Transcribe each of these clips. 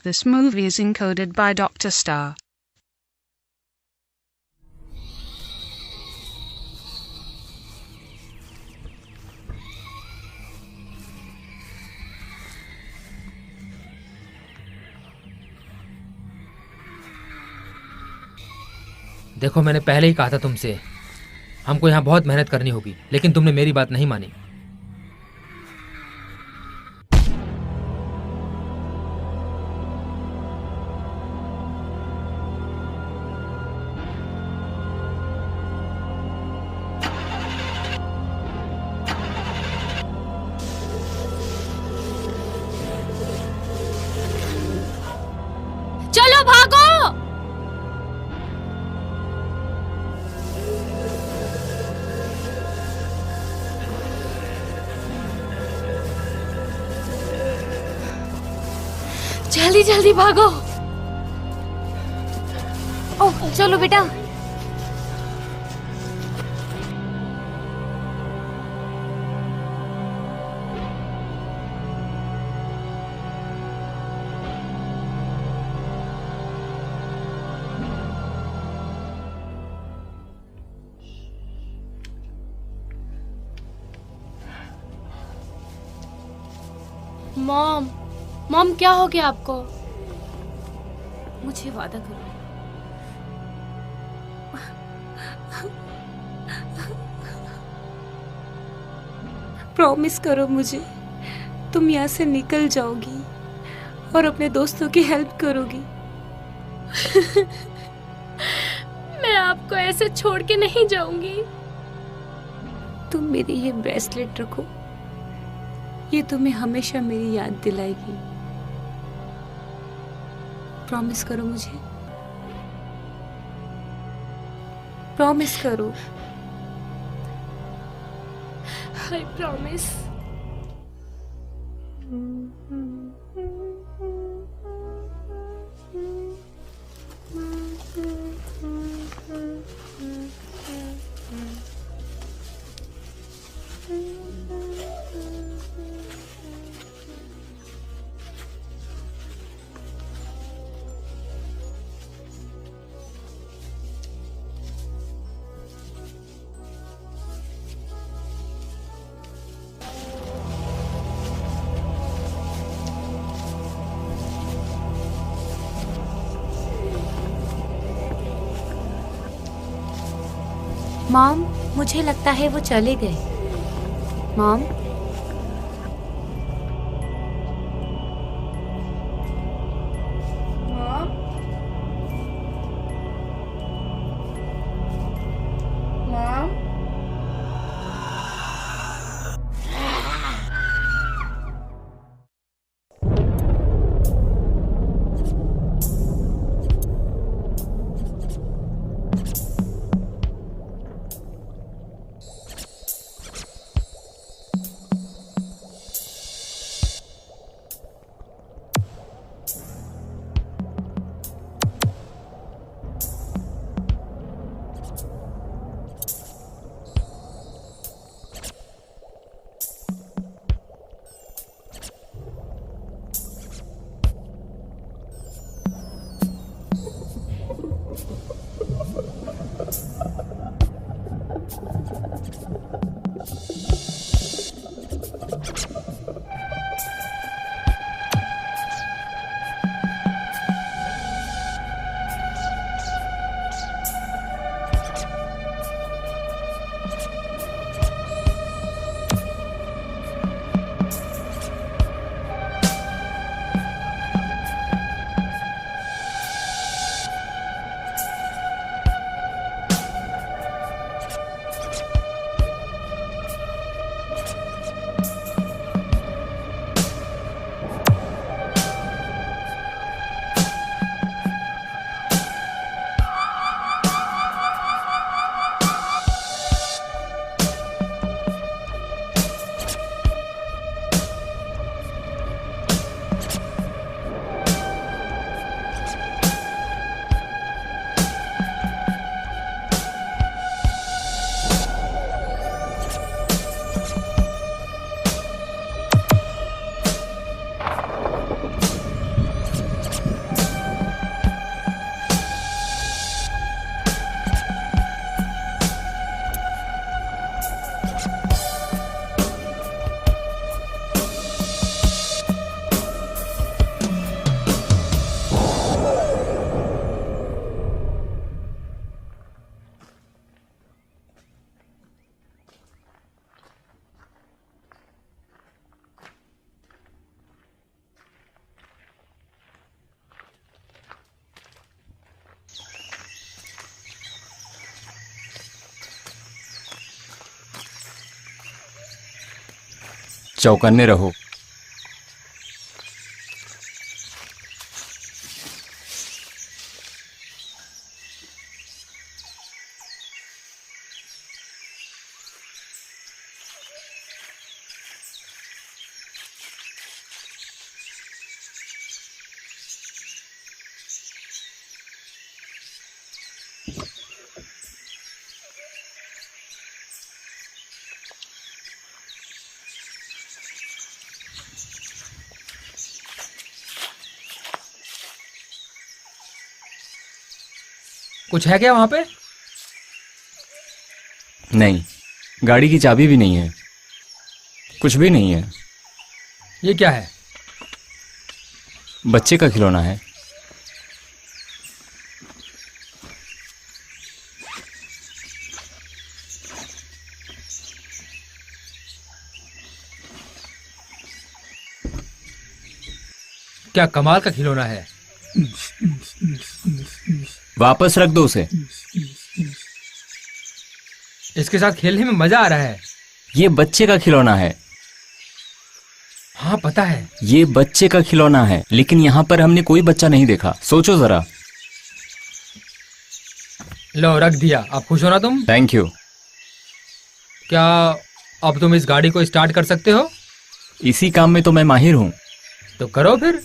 This movie is encoded by Dr. Star. देखो, मैंने पहले ही कहा था तुमसे, हमको यहाँ बहुत मेहनत करनी होगी, लेकिन तुमने मेरी बात नहीं मानी। चलो भागो। जल्दी जल्दी भागो। ओह, चलो बेटा। मॉम, मॉम क्या हो गया आपको? मुझे वादा करो। प्रॉमिस करो मुझे, तुम यहाँ से निकल जाओगी और अपने दोस्तों की हेल्प करोगी। मैं आपको ऐसे छोड़ के नहीं जाऊंगी। तुम मेरी ये ब्रेसलेट रखो, ये तुम्हें हमेशा मेरी याद दिलाएगी। प्रॉमिस करो मुझे, प्रॉमिस करो। I promise. मॉम, मुझे लगता है वो चले गए। मॉम, चौकन्ने रहो। कुछ है क्या वहां पे? नहीं, गाड़ी की चाबी भी नहीं है, कुछ भी नहीं है। ये क्या है? बच्चे का खिलौना है। क्या कमाल का खिलौना है। वापस रख दो उसे। इसके साथ खेलने में मजा आ रहा है। ये बच्चे का खिलौना है। हाँ पता है। ये बच्चे का खिलौना है, लेकिन यहाँ पर हमने कोई बच्चा नहीं देखा। सोचो जरा। लो रख दिया। अब खुश हो ना तुम? Thank you. क्या अब तुम इस गाड़ी को स्टार्ट कर सकते हो? इसी काम में तो मैं माहिर हूँ। तो करो फिर।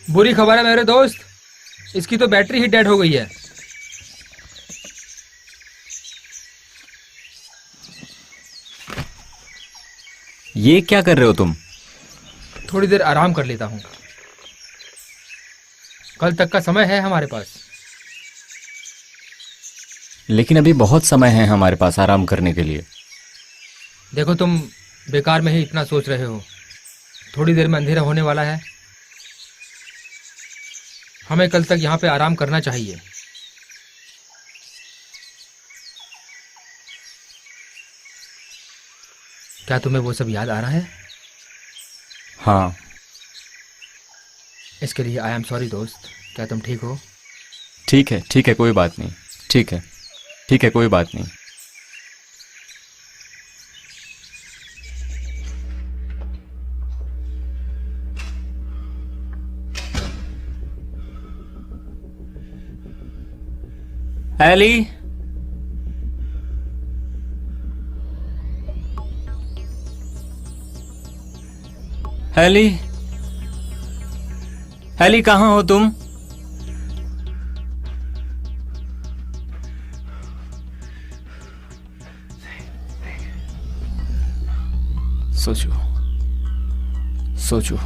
बुरी खबर है मेरे दोस्त, इसकी तो बैटरी ही डेड हो गई है। ये क्या कर रहे हो तुम? थोड़ी देर आराम कर लेता हूं। कल तक का समय है हमारे पास। लेकिन अभी बहुत समय है हमारे पास आराम करने के लिए। देखो तुम बेकार में ही इतना सोच रहे हो। थोड़ी देर में अंधेरा होने वाला है। हमें कल तक यहाँ पे आराम करना चाहिए। क्या तुम्हें वो सब याद आ रहा है? हाँ। इसके लिए आई एम सॉरी दोस्त। क्या तुम ठीक हो? ठीक है, कोई बात नहीं। ठीक है, कोई बात नहीं। एली, एली, एली कहाँ हो तुम? सोचो, सोचो।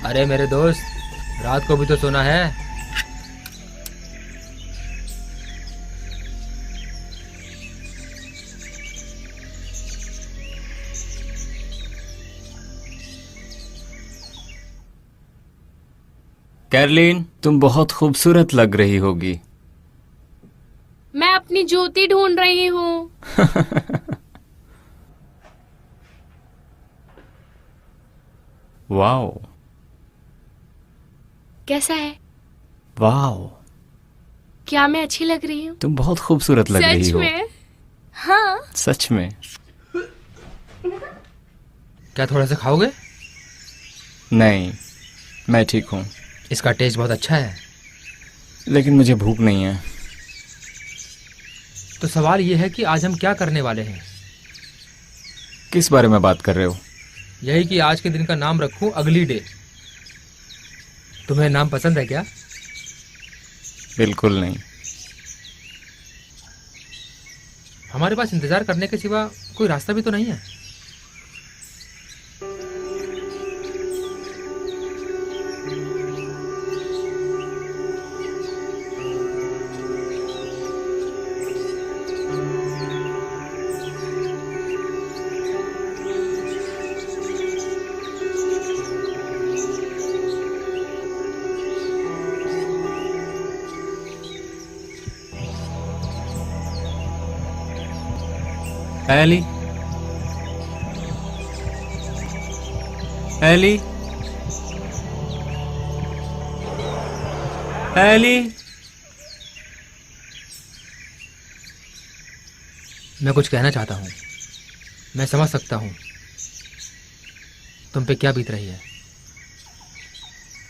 अरे मेरे दोस्त, रात को भी तो सोना है। कैरलीन, तुम बहुत खूबसूरत लग रही होगी। मैं अपनी जूती ढूंढ रही हूँ। वाओ। कैसा है? वाओ, क्या मैं अच्छी लग रही हूँ? तुम बहुत खूबसूरत लग रही सच हो। में? हाँ। सच में। क्या थोड़ा सा खाओगे? नहीं, मैं ठीक हूँ। इसका टेस्ट बहुत अच्छा है। लेकिन मुझे भूख नहीं है। तो सवाल ये है कि आज हम क्या करने वाले हैं। किस बारे में बात कर रहे हो? यही कि आज के दिन का नाम रखूं अगली डे। तुम्हें नाम पसंद है क्या? बिल्कुल नहीं। हमारे पास इंतजार करने के सिवा कोई रास्ता भी तो नहीं है। Ellie, Ellie, Ellie. मैं कुछ कहना चाहता हूँ। मैं समझ सकता हूँ तुम पे क्या बीत रही है।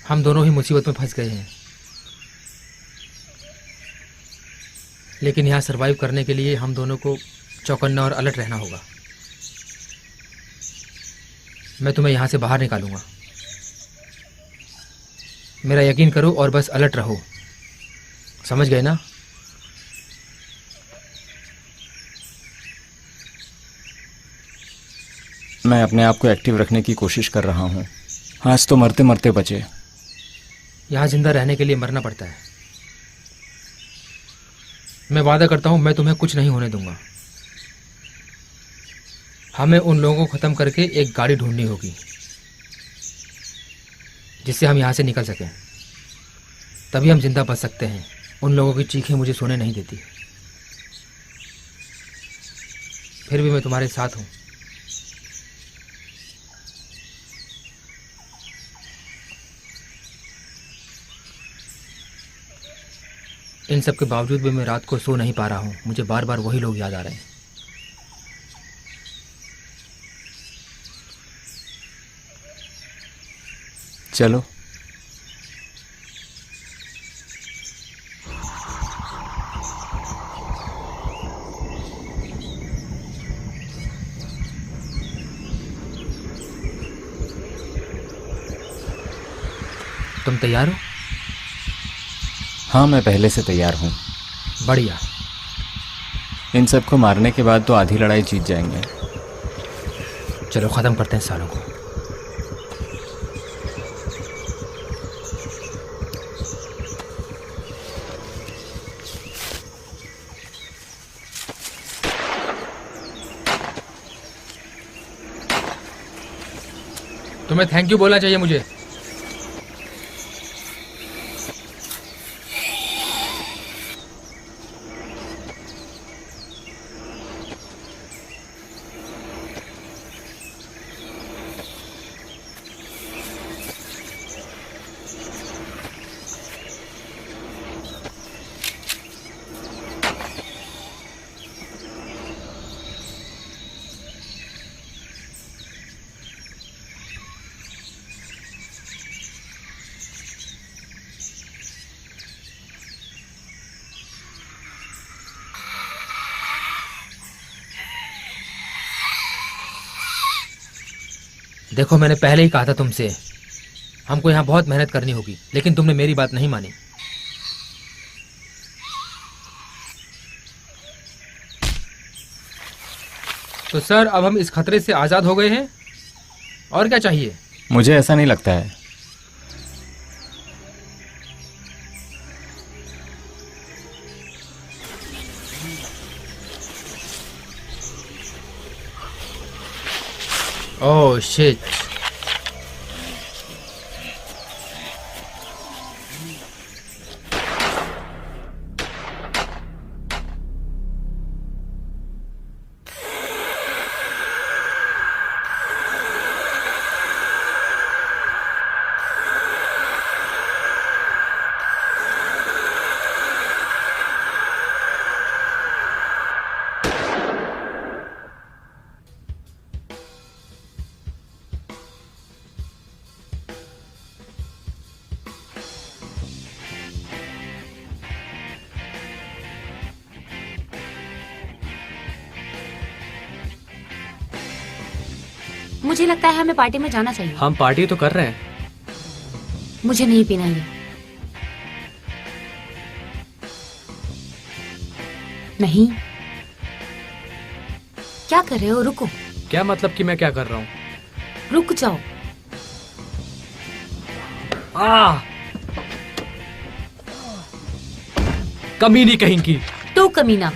हम दोनों ही मुसीबत में फंस गए हैं, लेकिन यहाँ सरवाइव करने के लिए हम दोनों को चौकन्ना और अलर्ट रहना होगा। मैं तुम्हें यहाँ से बाहर निकालूंगा। मेरा यकीन करो और बस अलर्ट रहो। समझ गए ना? मैं अपने आप को एक्टिव रखने की कोशिश कर रहा हूँ। आज तो मरते मरते बचे। यहाँ जिंदा रहने के लिए मरना पड़ता है। मैं वादा करता हूँ मैं तुम्हें कुछ नहीं होने दूंगा। हमें उन लोगों को ख़त्म करके एक गाड़ी ढूंढनी होगी जिससे हम यहाँ से निकल सकें। तभी हम जिंदा बच सकते हैं। उन लोगों की चीखें मुझे सोने नहीं देती। फिर भी मैं तुम्हारे साथ हूँ। इन सब के बावजूद भी मैं रात को सो नहीं पा रहा हूँ। मुझे बार बार वही लोग याद आ रहे हैं। चलो। तुम तैयार हो? हाँ, मैं पहले से तैयार हूँ। बढ़िया। इन सबको मारने के बाद तो आधी लड़ाई जीत जाएंगे। चलो ख़त्म करते हैं सालों को। तुम्हें थैंक यू बोलना चाहिए मुझे। देखो, मैंने पहले ही कहा था तुमसे हमको यहाँ बहुत मेहनत करनी होगी, लेकिन तुमने मेरी बात नहीं मानी। तो सर, अब हम इस खतरे से आज़ाद हो गए हैं। और क्या चाहिए? मुझे ऐसा नहीं लगता है। Oh shit. मुझे लगता है हमें पार्टी में जाना चाहिए। हम पार्टी तो कर रहे हैं। मुझे नहीं पीना ये। नहीं। क्या कर रहे हो? रुको। क्या मतलब कि मैं क्या कर रहा हूँ? रुक जाओ। कमीनी कहीं की। तो कमीना।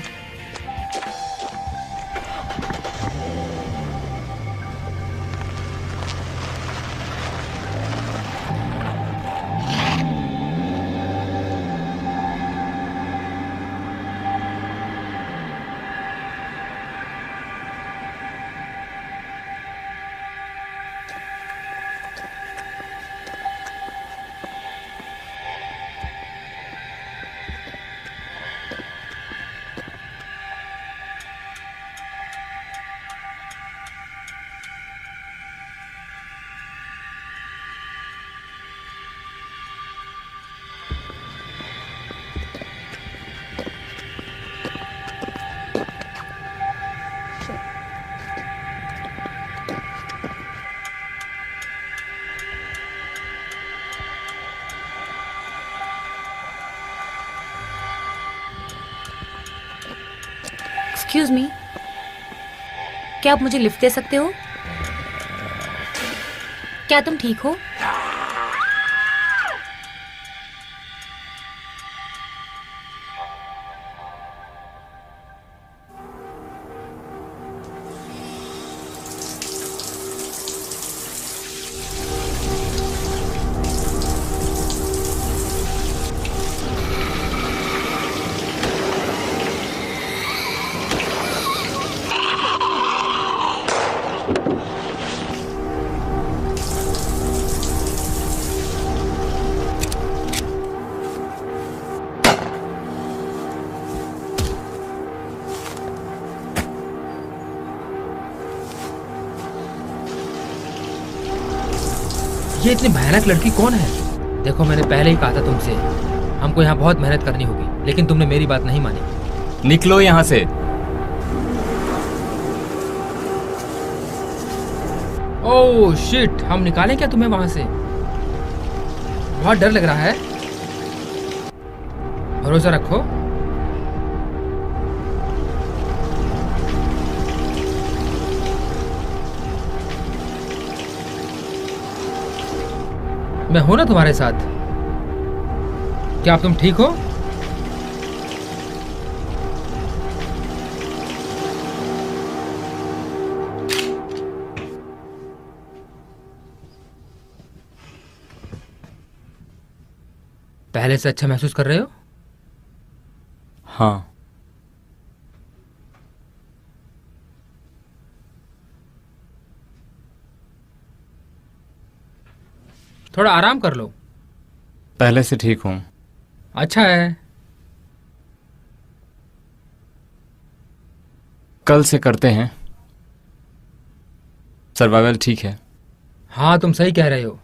एक्सक्यूज मी, क्या आप मुझे लिफ्ट दे सकते हो? क्या तुम ठीक हो? ये इतनी भयानक लड़की कौन है? देखो, मैंने पहले ही कहा था तुमसे, हमको यहाँ बहुत मेहनत करनी होगी, लेकिन तुमने मेरी बात नहीं मानी। निकलो यहाँ से। ओह शिट, हम निकालें क्या तुम्हें वहां से? बहुत डर लग रहा है। भरोसा रखो। मैं हूं ना तुम्हारे साथ। क्या अब तुम ठीक हो? पहले से अच्छा महसूस कर रहे हो? हाँ। थोड़ा आराम कर लो। पहले से ठीक हूँ। अच्छा है। कल से करते हैं। सर्वाइवल ठीक है। हाँ, तुम सही कह रहे हो।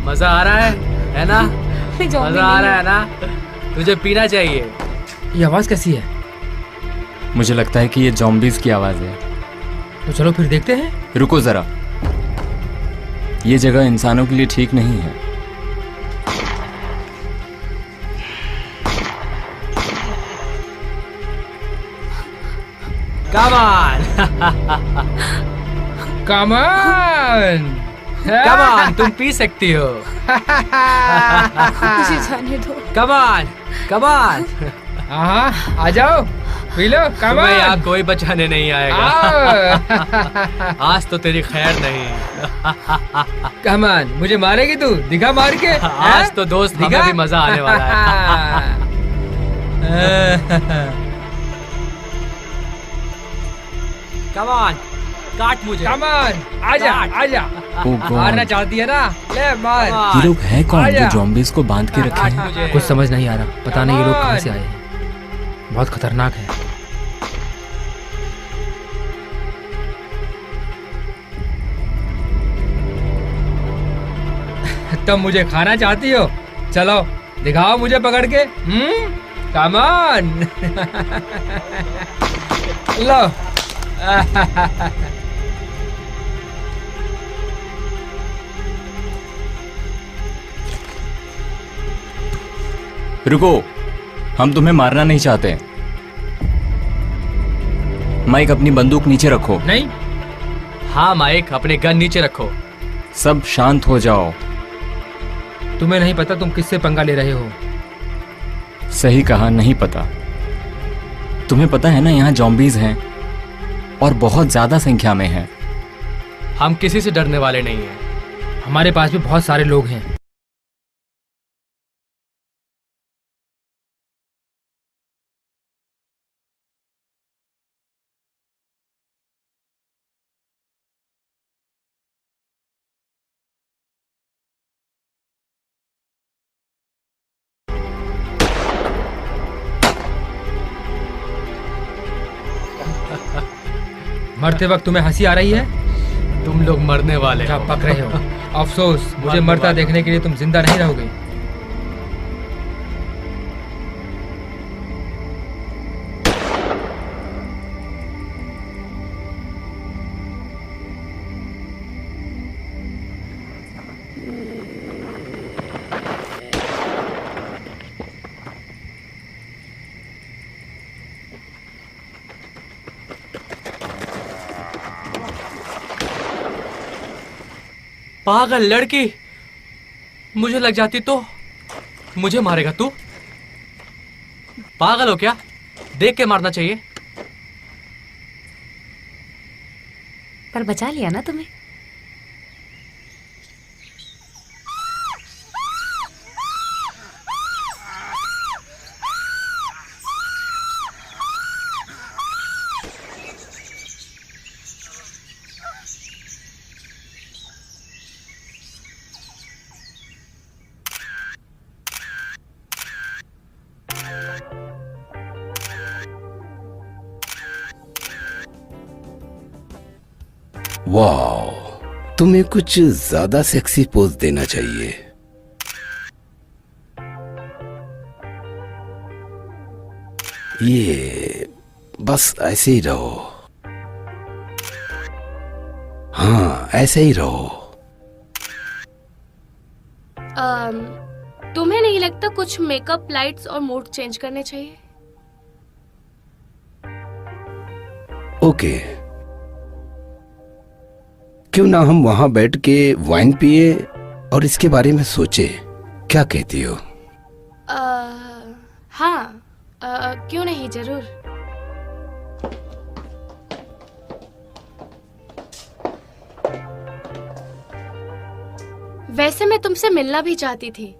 मजा आ रहा है ना? मजा आ रहा है ना? तुझे पीना चाहिए। ये आवाज कैसी है? मुझे लगता है कि ये ज़ॉम्बीज़ की आवाज़ है। तो चलो फिर देखते हैं। रुको ज़रा, ये जगह इंसानों के लिए ठीक नहीं है। Come on. Come on. Come on, तुम पी सकती हो. मुझे जाने दो. Come on, come on. हाँ, आ जाओ, पी लो. Come तुम्हें on. यहाँ कोई बचाने नहीं आएगा. आओ. आज तो तेरी खैर नहीं. Come on, मुझे मारेगी तू? दिखा मार के. आज तो दोस्त हमें भी मजा आने वाला है. Come on, काट मुझे. Come on, आजा, आजा. Oh God. मारना चाहती है ना? ले मार. ये लोग हैं कौन आजा। जो zombies को बांध के रखे हैं? मुझे. कुछ समझ नहीं आ रहा. पता नहीं ये लोग कहाँ से आए हैं. बहुत खतरनाक है. तुम मुझे खाना चाहती हो? चलो दिखाओ मुझे पकड़ के. Come on. लो. रुको, हम तुम्हें मारना नहीं चाहते. माइक, अपनी बंदूक नीचे रखो. नहीं. हाँ माइक, अपने गन नीचे रखो. सब शांत हो जाओ. तुम्हें नहीं पता तुम किससे पंगा ले रहे हो. सही कहा, नहीं पता. तुम्हें पता है ना यहाँ zombies हैं और बहुत ज्यादा संख्या में हैं. हम किसी से डरने वाले नहीं हैं. हमारे पास भी बहुत सारे लोग हैं. मरते वक्त तुम्हें हंसी आ रही है? तुम लोग मरने वाले क्या हो. पक रहे हो? अफसोस, मुझे मरने मरता वाले. देखने के लिए तुम जिंदा नहीं रहोगे. पागल लड़की, मुझे लग जाती तो मुझे मारेगा तू? पागल हो क्या? देख के मारना चाहिए. पर बचा लिया ना तुम्हें. वाह, तुम्हें कुछ ज्यादा सेक्सी पोज देना चाहिए. ये बस ऐसे ही रहो. हाँ, ऐसे ही रहो. तुम्हें नहीं लगता कुछ मेकअप, लाइट्स और मूड चेंज करने चाहिए? ओके, क्यों ना हम वहां बैठ के वाइन पिए और इसके बारे में सोचे. क्या कहती हो? हाँ, क्यों नहीं, जरूर. वैसे मैं तुमसे मिलना भी चाहती थी.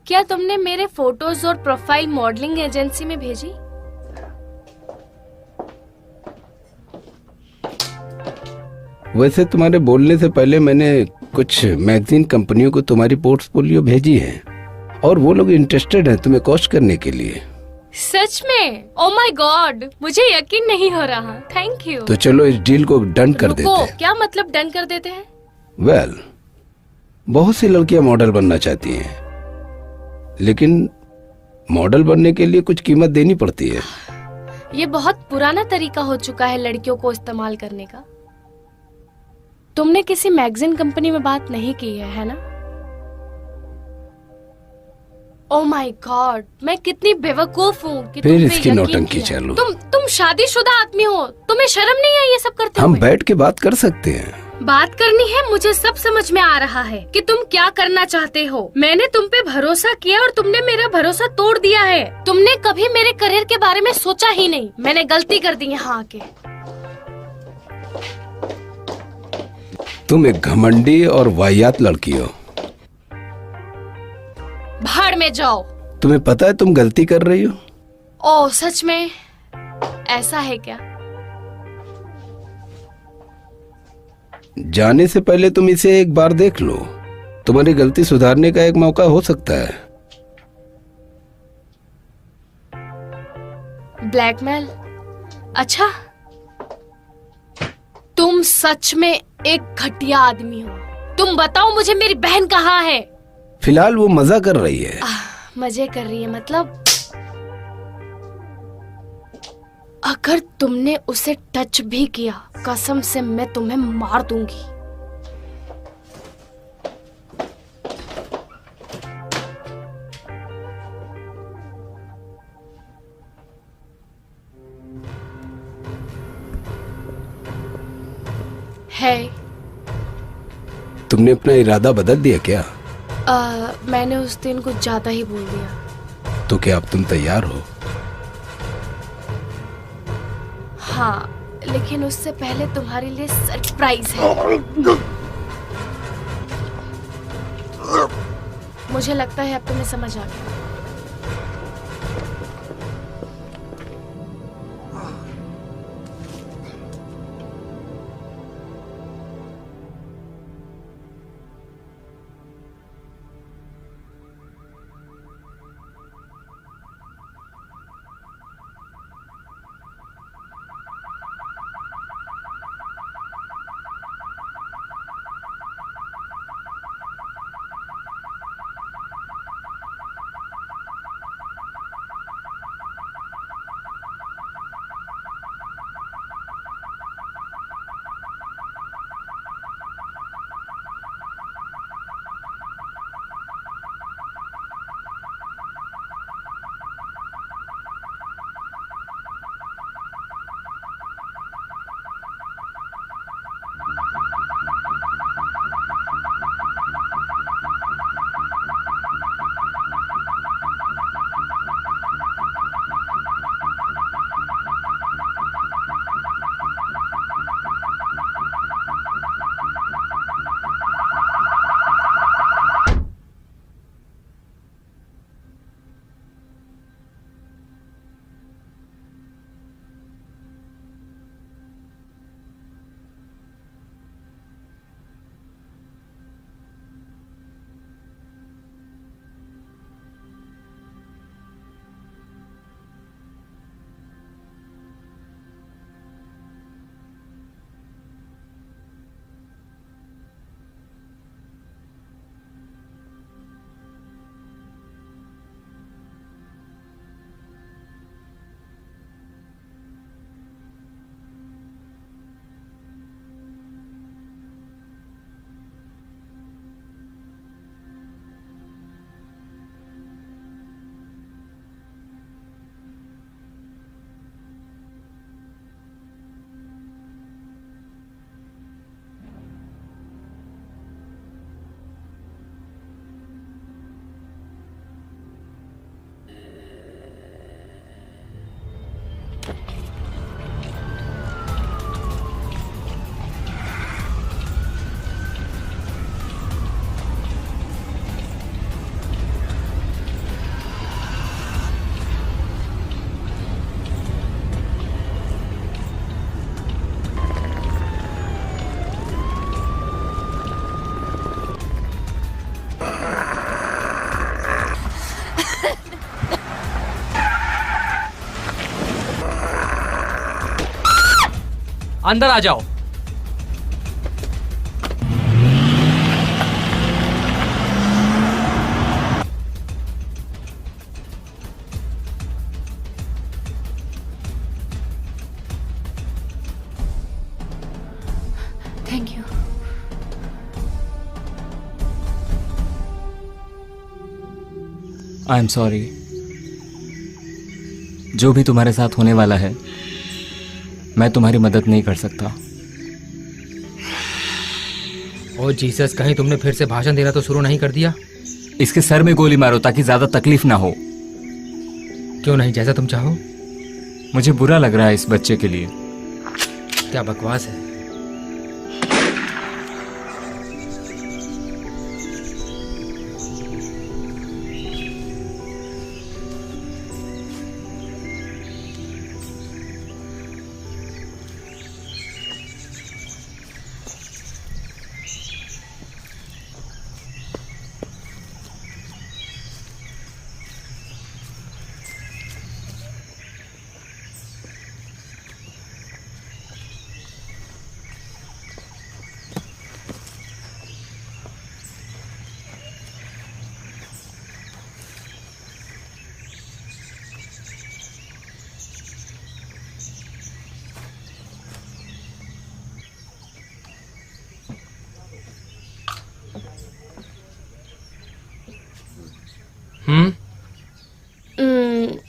क्या तुमने मेरे फोटोज और प्रोफाइल मॉडलिंग एजेंसी में भेजी? वैसे तुम्हारे बोलने से पहले मैंने कुछ मैगजीन कंपनियों को तुम्हारी पोर्टफोलियो भेजी है और वो लोग इंटरेस्टेड हैं तुम्हें कोच करने के लिए. सच में? ओह माय गॉड, मुझे यकीन नहीं हो रहा. Thank you. तो चलो इस डील को डन कर देते हैं. क्या मतलब डन कर देते हैं? वेल, बहुत सी लड़कियां मॉडल बनना चाहती हैं, लेकिन मॉडल बनने के लिए कुछ कीमत देनी पड़ती है. ये बहुत पुराना तरीका हो चुका है लड़कियों को इस्तेमाल करने का. तुमने किसी मैगजीन कंपनी में बात नहीं की है ना? ओह माय गॉड, मैं कितनी बेवकूफ हूँ कि फिर तुम पे इसकी यकीन नौटंकी किया। चालू। तुम शादीशुदा आदमी हो, तुम्हें शर्म नहीं है ये सब करते हम हुए? बैठ के बात कर सकते हैं। बात करनी है, मुझे सब समझ में आ रहा है कि तुम क्या करना चाहते हो। मैंने तुम पे भरोसा किया और तुमने मेरा भरोसा तोड़ दिया है। तुमने कभी मेरे करियर के बारे में सोचा ही नहीं। मैंने गलती कर दी यहाँ आके। तुम एक घमंडी और वाहियात लड़की हो। भाड़ में जाओ। तुम्हें पता है तुम गलती कर रही हो? ओह सच में? ऐसा है क्या? जाने से पहले तुम इसे एक बार देख लो। तुम्हारी गलती सुधारने का एक मौका हो सकता है। ब्लैकमेल? अच्छा, तुम सच में एक घटिया आदमी हो। तुम बताओ मुझे मेरी बहन कहाँ है? फिलहाल वो मजा कर रही है। मजे कर रही है मतलब? अगर तुमने उसे टच भी किया, कसम से मैं तुम्हें मार दूंगी। है? तुमने अपना इरादा बदल दिया क्या? मैंने उस दिन कुछ ज्यादा ही बोल दिया। तो क्या अब तुम तैयार हो? हाँ, लेकिन उससे पहले तुम्हारे लिए सरप्राइज है। मुझे लगता है अब तुम्हें समझ आ गया। अंदर आ जाओ। Thank you. I am sorry. जो भी तुम्हारे साथ होने वाला है, मैं तुम्हारी मदद नहीं कर सकता। ओ जीसस, कहीं तुमने फिर से भाषण देना तो शुरू नहीं कर दिया? इसके सर में गोली मारो ताकि ज्यादा तकलीफ ना हो। क्यों नहीं, जैसा तुम चाहो। मुझे बुरा लग रहा है इस बच्चे के लिए। क्या बकवास है।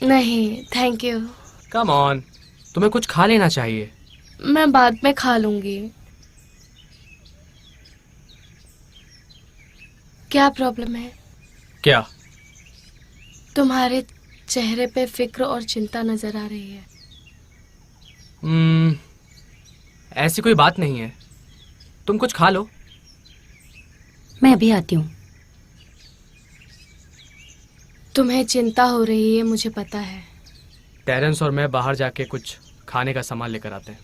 नहीं थैंक यू। कम ऑन, तुम्हें कुछ खा लेना चाहिए। मैं बाद में खा लूंगी। क्या प्रॉब्लम है? क्या? तुम्हारे चेहरे पे फिक्र और चिंता नजर आ रही है। ऐसी कोई बात नहीं है, तुम कुछ खा लो। मैं अभी आती हूँ। तुम्हें चिंता हो रही है, मुझे पता है। टेरेंस और मैं बाहर जाके कुछ खाने का सामान लेकर आते हैं।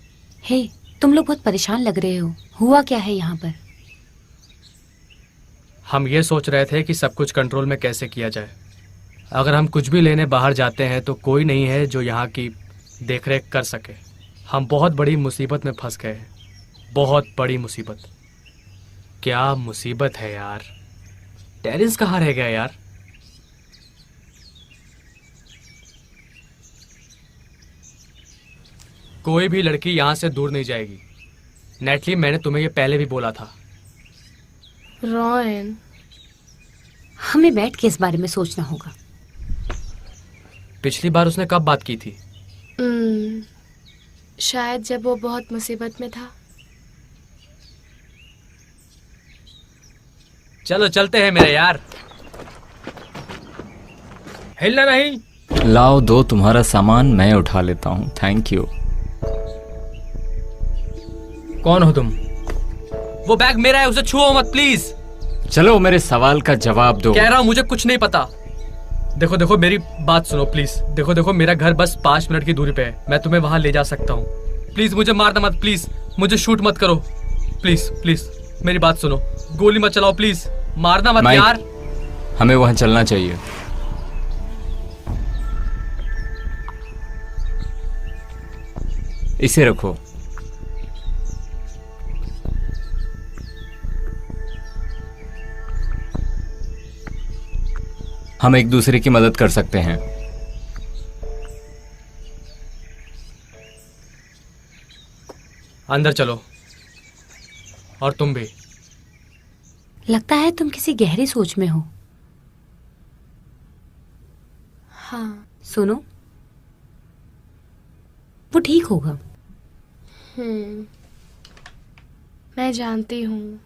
हे, तुम लोग बहुत परेशान लग रहे हो। हुआ क्या है यहाँ पर? हम ये सोच रहे थे कि सब कुछ कंट्रोल में कैसे किया जाए। अगर हम कुछ भी लेने बाहर जाते हैं तो कोई नहीं है जो यहाँ की देखरेख कर सके। हम बहुत बड़ी मुसीबत में फंस गए हैं, बहुत बड़ी मुसीबत। क्या मुसीबत है यार। टेरेंस कहाँ रह गया यार? कोई भी लड़की यहाँ से दूर नहीं जाएगी। नेटली, मैंने तुम्हें ये पहले भी बोला था। रॉयन, हमें बैठ के इस बारे में सोचना होगा। पिछली बार उसने कब बात की थी? शायद जब वो बहुत मुसीबत में था। चलो चलते हैं मेरे यार। हिलना नहीं। लाओ, दो तुम्हारा सामान मैं उठा लेता हूँ। Thank you. कौन हो तुम? वो बैग मेरा है, उसे छुओ मत प्लीज। चलो मेरे सवाल का जवाब दो। कह रहा हूँ मुझे कुछ नहीं पता। देखो देखो मेरी बात सुनो प्लीज। देखो देखो मेरा घर बस 5 मिनट की दूरी पे है। मैं तुम्हें वहां ले जा सकता हूँ। प्लीज मुझे मारना मत, प्लीज मुझे शूट मत करो। प्लीज प्लीज मेरी बात सुनो, गोली मत चलाओ प्लीज, मारना मत यार। हमें वहां चलना चाहिए। इसे रखो। हम एक दूसरे की मदद कर सकते हैं। अंदर चलो। और तुम भी। लगता है तुम किसी गहरी सोच में हो। हाँ। सुनो, वो ठीक होगा। मैं जानती हूँ।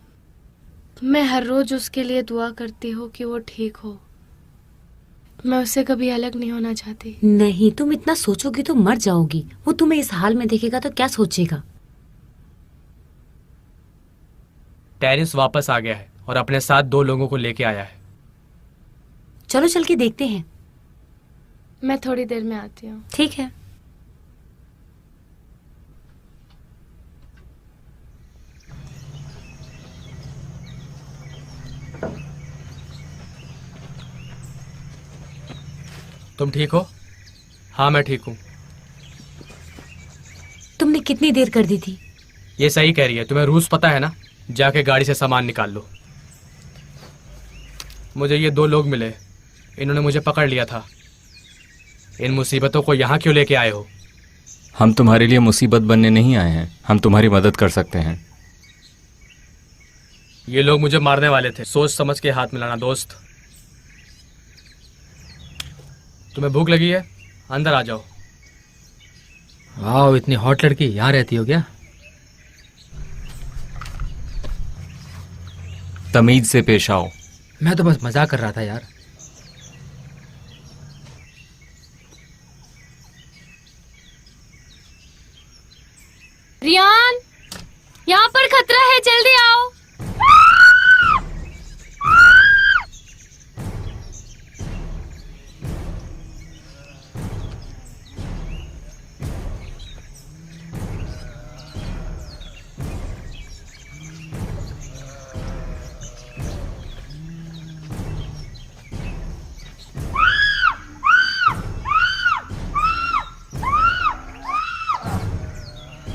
मैं हर रोज उसके लिए दुआ करती हूँ कि वो ठीक हो। मैं उससे कभी अलग नहीं होना चाहती। नहीं, तुम इतना सोचोगी तो मर जाओगी। वो तुम्हें इस हाल में देखेगा तो क्या सोचेगा? टेरेंस वापस आ गया है और अपने साथ 2 लोगों को लेके आया है। चलो चल के देखते हैं। मैं थोड़ी देर में आती हूँ। ठीक है। तुम ठीक हो? हाँ मैं ठीक हूँ। तुमने कितनी देर कर दी थी? ये सही कह रही है। तुम्हें रूल्स पता है ना? जाके गाड़ी से सामान निकाल लो। मुझे ये 2 लोग मिले, इन्होंने मुझे पकड़ लिया था। इन मुसीबतों को यहाँ क्यों लेके आए हो? हम तुम्हारे लिए मुसीबत बनने नहीं आए हैं, हम तुम्हारी मदद कर सकते हैं। ये लोग मुझे मारने वाले थे। सोच समझ के हाथ मिलाना दोस्त। तुम्हें भूख लगी है? अंदर आ जाओ। वाह, इतनी हॉट लड़की यहाँ रहती हो क्या? तमीज से पेश आओ। मैं तो बस मजाक कर रहा था यार। रियान, यहाँ पर खतरा है, जल्दी आओ।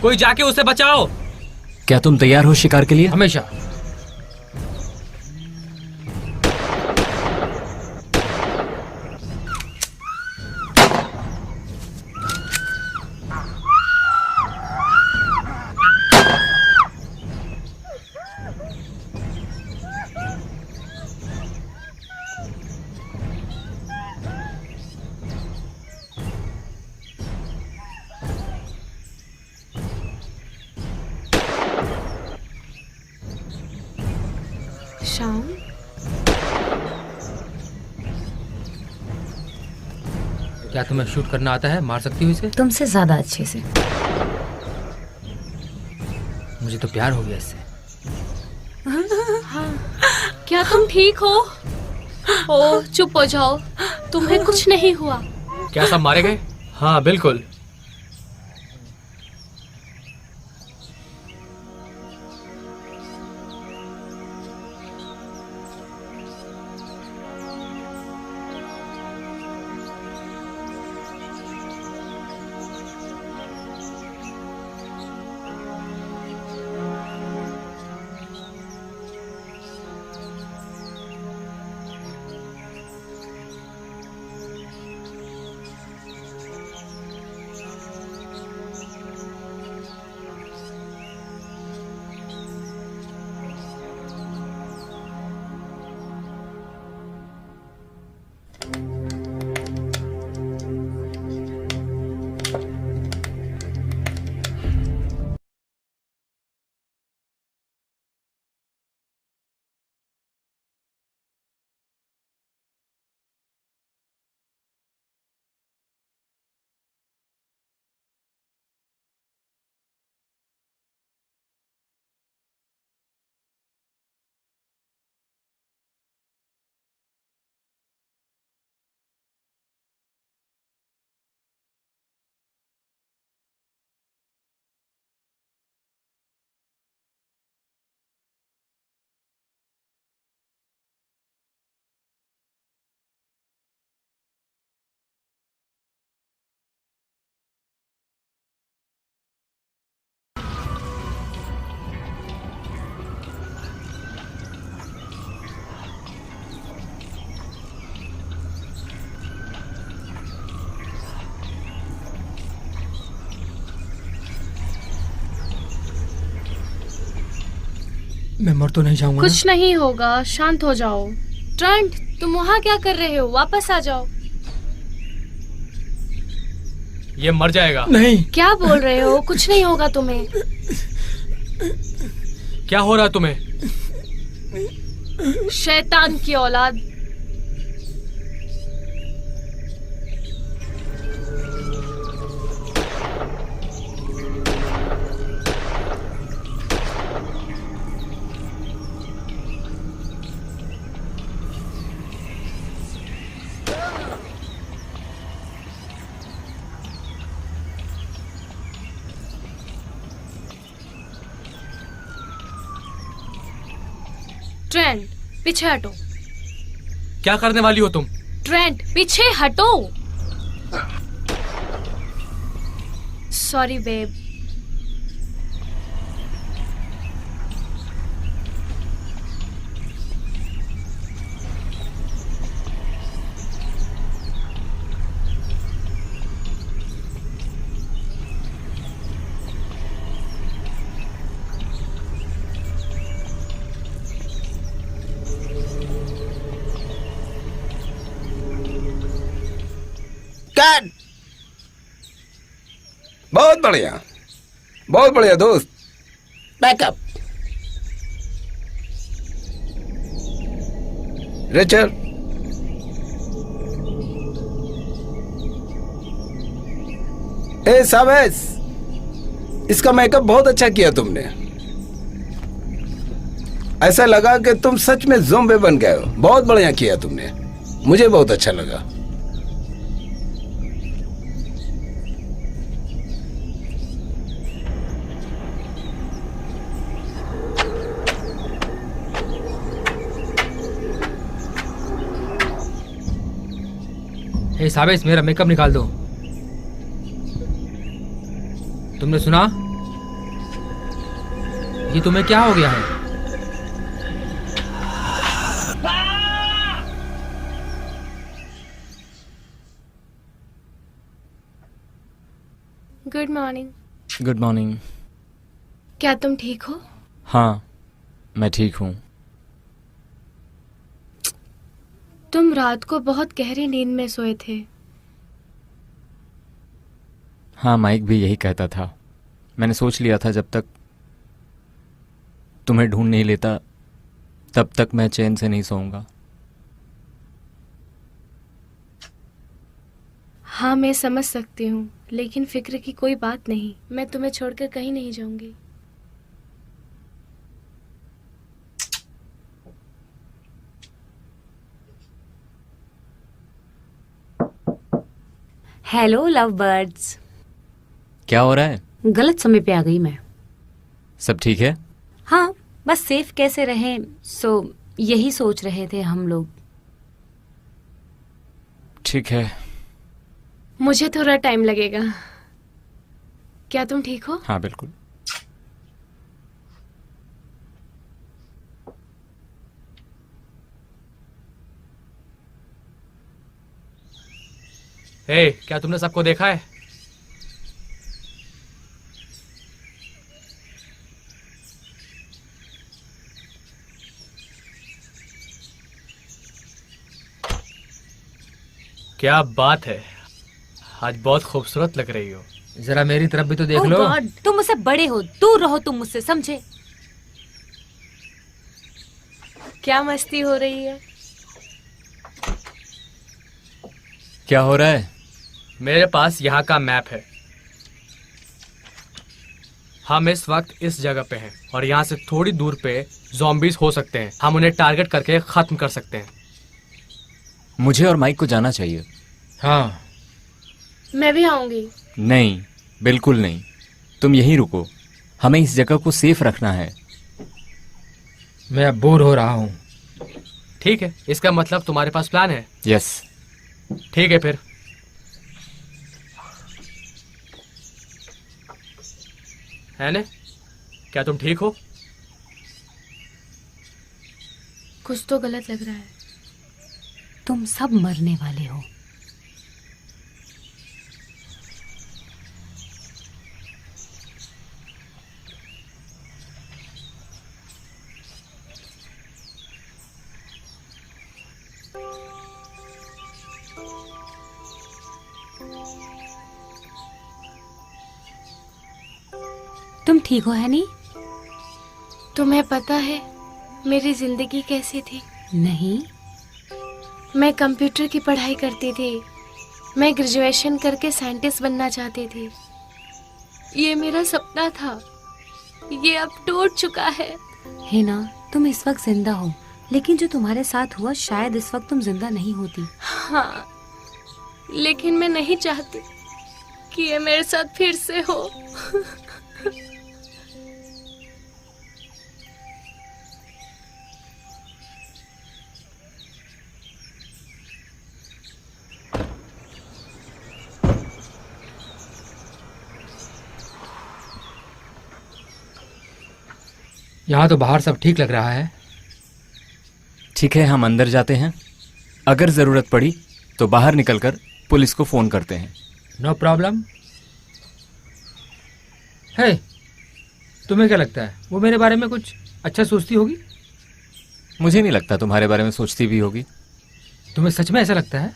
कोई जाके उसे बचाओ। क्या तुम तैयार हो शिकार के लिए? हमेशा। शाम, क्या तुम्हें शूट करना आता है? मार सकती हो इसे? तुमसे ज्यादा अच्छे से। मुझे तो प्यार हो गया इससे। क्या तुम ठीक हो? ओ, चुप हो जाओ, तुम्हें कुछ नहीं हुआ। क्या सब मारे गए? हाँ बिल्कुल। मैं मर तो नहीं जाऊंगा कुछ नहीं होगा, शांत हो जाओ। ट्रेंट, तुम वहाँ क्या कर रहे हो? वापस आ जाओ। ये मर जाएगा। नहीं। क्या बोल रहे हो? कुछ नहीं होगा तुम्हें। क्या हो रहा है तुम्हें? शैतान की औलाद। ट्रेंट, पीछे हटो। क्या करने वाली हो तुम? ट्रेंट, पीछे हटो। Sorry babe. कट। बहुत बढ़िया दोस्त, बैकअप। रेचल, ए सावेस, इसका मेकअप बहुत अच्छा किया तुमने। ऐसा लगा कि तुम सच में ज़ॉम्बी बन गए हो। बहुत बढ़िया किया तुमने, मुझे बहुत अच्छा लगा। हे सावेस, मेरा मेकअप निकाल दो। तुमने सुना? ये तुम्हें क्या हो गया है? Good morning. Good morning. क्या तुम ठीक हो? हाँ, मैं ठीक हूँ। तुम रात को बहुत गहरी नींद में सोए थे। हाँ, माइक भी यही कहता था। मैंने सोच लिया था जब तक तुम्हें ढूंढ नहीं लेता तब तक मैं चैन से नहीं सोऊंगा। हाँ, मैं समझ सकती हूँ, लेकिन फिक्र की कोई बात नहीं। मैं तुम्हें छोड़कर कहीं नहीं जाऊंगी। Hello love birds. क्या हो रहा है? गलत समय पे आ गई मैं। सब ठीक है? हाँ, बस सेफ कैसे रहें, सो यही सोच रहे थे हम लोग। ठीक है। मुझे थोड़ा टाइम लगेगा। क्या तुम ठीक हो? हाँ, बिल्कुल। हे, क्या तुमने सबको देखा है? क्या बात है, आज बहुत खूबसूरत लग रही हो। जरा मेरी तरफ भी तो देख Oh लो। God, तुम मुझसे बड़े हो, दूर रहो तुम मुझसे, समझे? क्या मस्ती हो रही है? क्या हो रहा है? मेरे पास यहाँ का मैप है। हम इस वक्त इस जगह पे हैं और यहाँ से थोड़ी दूर पे ज़ॉम्बीज हो सकते हैं। हम उन्हें टारगेट करके खत्म कर सकते हैं। मुझे और माइक को जाना चाहिए। हाँ, मैं भी आऊंगी। नहीं, बिल्कुल नहीं। तुम यहीं रुको। हमें इस जगह को सेफ रखना है। मैं अब बोर हो रहा हूँ। ठीक है, इसका मतलब तुम्हारे पास प्लान है। यस। ठीक है फिर। है ना? क्या तुम ठीक हो? कुछ तो गलत लग रहा है। तुम सब मरने वाले हो। तुम ठीक हो है नहीं? तुम्हें पता है मेरी जिंदगी कैसी थी? नहीं। मैं कंप्यूटर की पढ़ाई करती थी। मैं ग्रेजुएशन करके साइंटिस्ट बनना चाहती थी। ये मेरा सपना था। ये अब टूट चुका है। है ना, तुम इस वक्त जिंदा हो, लेकिन जो तुम्हारे साथ हुआ शायद इस वक्त तुम जिंदा नहीं होती। हाँ, लेकिन मैं नहीं चाहती कि ये मेरे साथ फिर से हो। यहाँ तो बाहर सब ठीक लग रहा है। ठीक है, हम अंदर जाते हैं। अगर जरूरत पड़ी तो बाहर निकलकर पुलिस को फोन करते हैं। No problem. है, तुम्हें क्या लगता है वो मेरे बारे में कुछ अच्छा सोचती होगी? मुझे नहीं लगता तुम्हारे बारे में सोचती भी होगी। तुम्हें सच में ऐसा लगता है?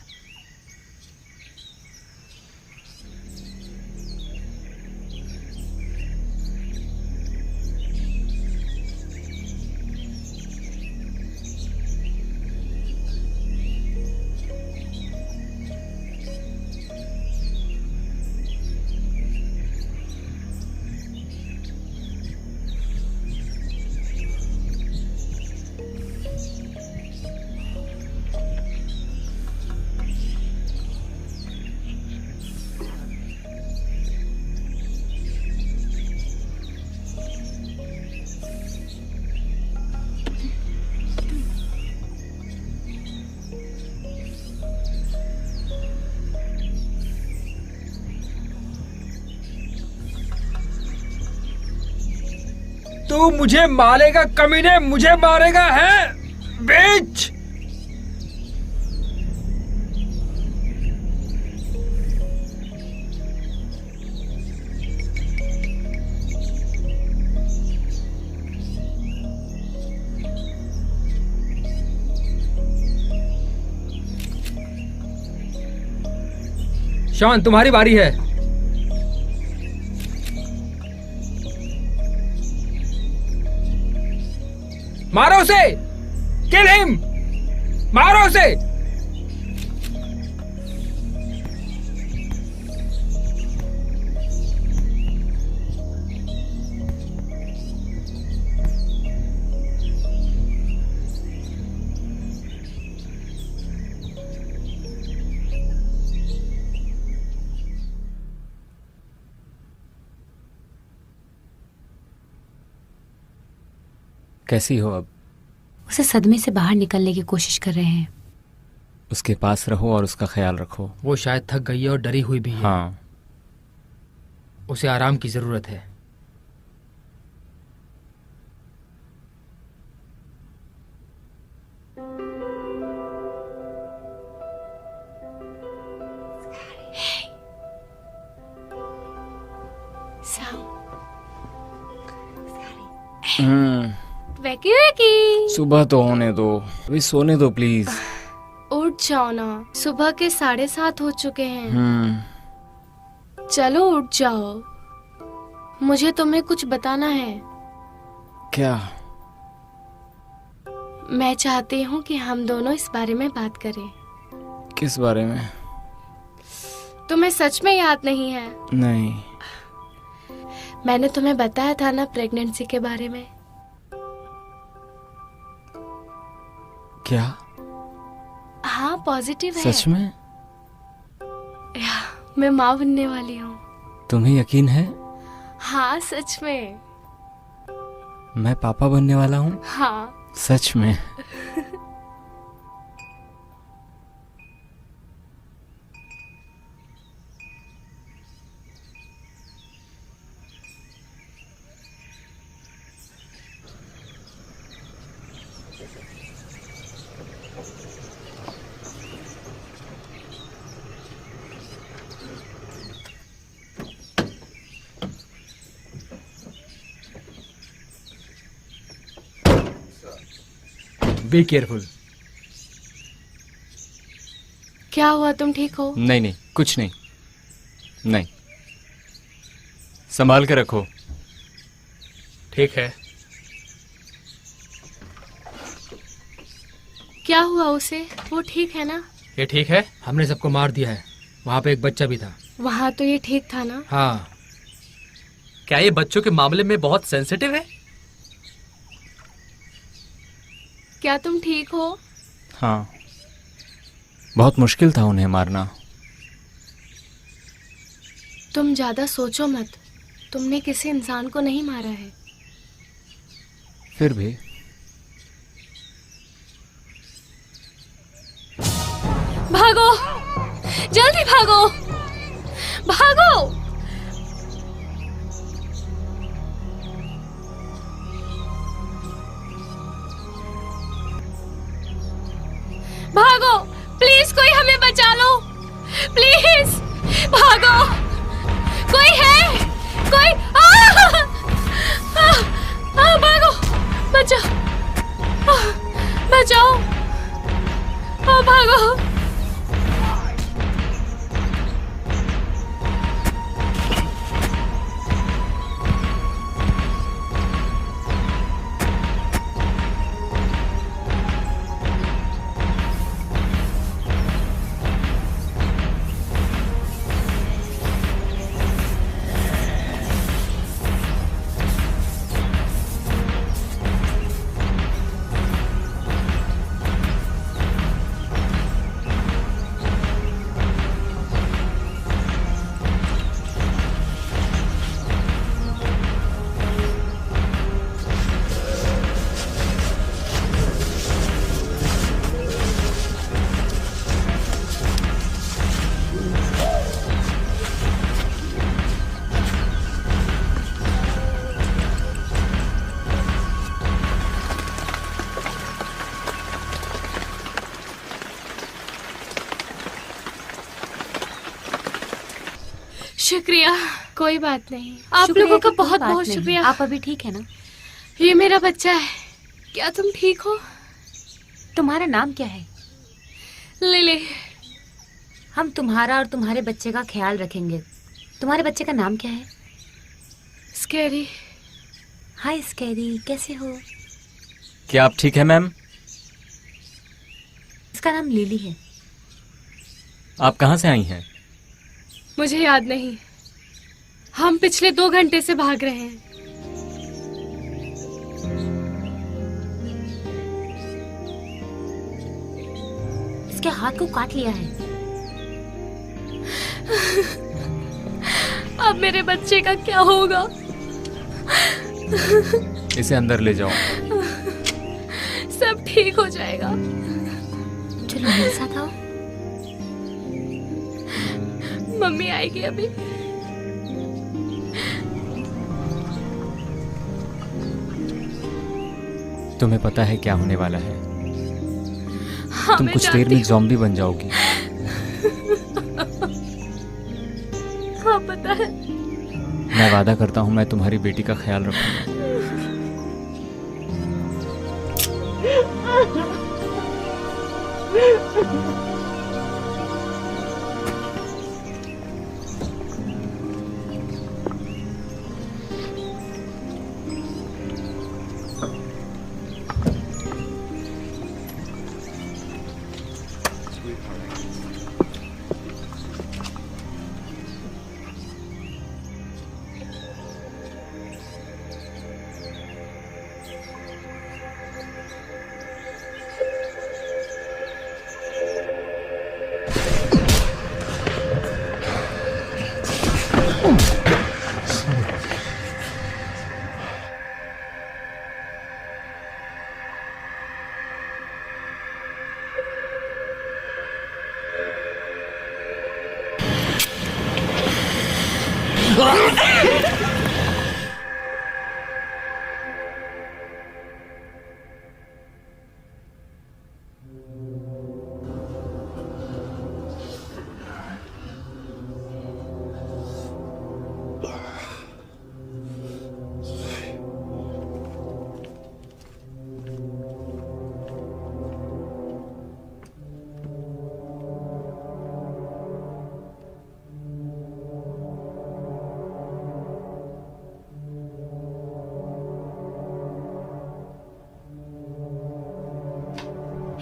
तू मुझे मारेगा कमीने, मुझे मारेगा है बिच। शॉन, तुम्हारी बारी है। मारो उसे, किल हिम, मारो उसे। कैसी हो अब? उसे सदमे से बाहर निकलने की कोशिश कर रहे हैं। उसके पास रहो और उसका ख्याल रखो। वो शायद थक गई है और डरी हुई भी है। हाँ, उसे आराम की जरूरत है। वेकी वेकी, सुबह तो होने दो, अभी सोने दो प्लीज। उठ जाओ ना, सुबह के 7:30 हो चुके हैं। चलो उठ जाओ, मुझे तुम्हें कुछ बताना है। क्या? मैं चाहती हूँ कि हम दोनों इस बारे में बात करें। किस बारे में? तुम्हें सच में याद नहीं है? नहीं। मैंने तुम्हें बताया था ना प्रेगनेंसी के बारे में। क्या? हाँ, पॉजिटिव है। सच में? मैं माँ बनने वाली हूँ। तुम्हें यकीन है? हाँ, सच में। मैं पापा बनने वाला हूँ? हाँ। सच में? Be careful. क्या हुआ, तुम ठीक हो? नहीं नहीं, कुछ नहीं। नहीं, संभाल के रखो। ठीक है। क्या हुआ उसे? वो ठीक है ना? ये ठीक है। हमने सबको मार दिया है। वहाँ पे एक बच्चा भी था। वहाँ तो ये ठीक था ना? हाँ। क्या ये बच्चों के मामले में बहुत सेंसिटिव है? क्या तुम ठीक हो? हाँ, बहुत मुश्किल था उन्हें मारना। तुम ज्यादा सोचो मत, तुमने किसी इंसान को नहीं मारा है। फिर भी भागो, जल्दी भागो, भागो। भागो, प्लीज कोई हमें बचा लो, प्लीज भागो। कोई है? कोई? भागो, बचाओ, बचाओ, भागो। शुक्रिया। कोई बात नहीं, आप शुक्रिया लोगों का की कोई बहुत बात बहुत नहीं। शुक्रिया। आप अभी ठीक है ना? ये मेरा बच्चा है। क्या तुम ठीक हो? तुम्हारा नाम क्या है? लिली। हम तुम्हारा और तुम्हारे बच्चे का ख्याल रखेंगे। तुम्हारे बच्चे का नाम क्या है? स्कैरी। हाय स्कैरी, कैसे हो? क्या आप ठीक है मैम? इसका नाम लिली है। आप कहाँ से आई हैं? मुझे याद नहीं, हम पिछले 2 घंटे से भाग रहे हैं। इसके हाथ को काट लिया है। अब मेरे बच्चे का क्या होगा? इसे अंदर ले जाओ। सब ठीक हो जाएगा। चलो मेरे साथ आओ। मम्मी आएगी अभी। तुम्हें पता है क्या होने वाला है? हाँ, तुम मैं कुछ देर जानती में हूँ। ज़ॉम्बी बन जाओगी। हाँ पता है। मैं वादा करता हूँ मैं तुम्हारी बेटी का ख्याल रखूंगा।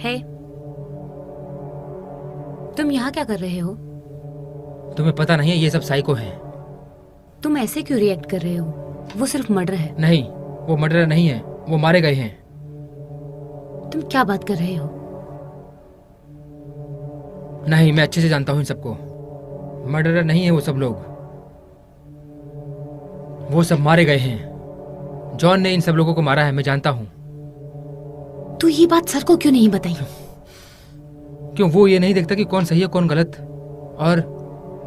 हे, तुम यहाँ क्या कर रहे हो? तुम्हें पता नहीं है ये सब साइको हैं। तुम ऐसे क्यों रिएक्ट कर रहे हो? वो सिर्फ मर्डर है। नहीं, वो मर्डरर नहीं है, वो मारे गए हैं। तुम क्या बात कर रहे हो? नहीं, मैं अच्छे से जानता हूँ इन सबको। मर्डरर नहीं है वो सब लोग, वो सब मारे गए हैं। जॉन ने इन सब लोगों को मारा है, मैं जानता हूँ। तू ये बात सर को क्यों नहीं बताई? क्यों, वो ये नहीं देखता कि कौन सही है कौन गलत? और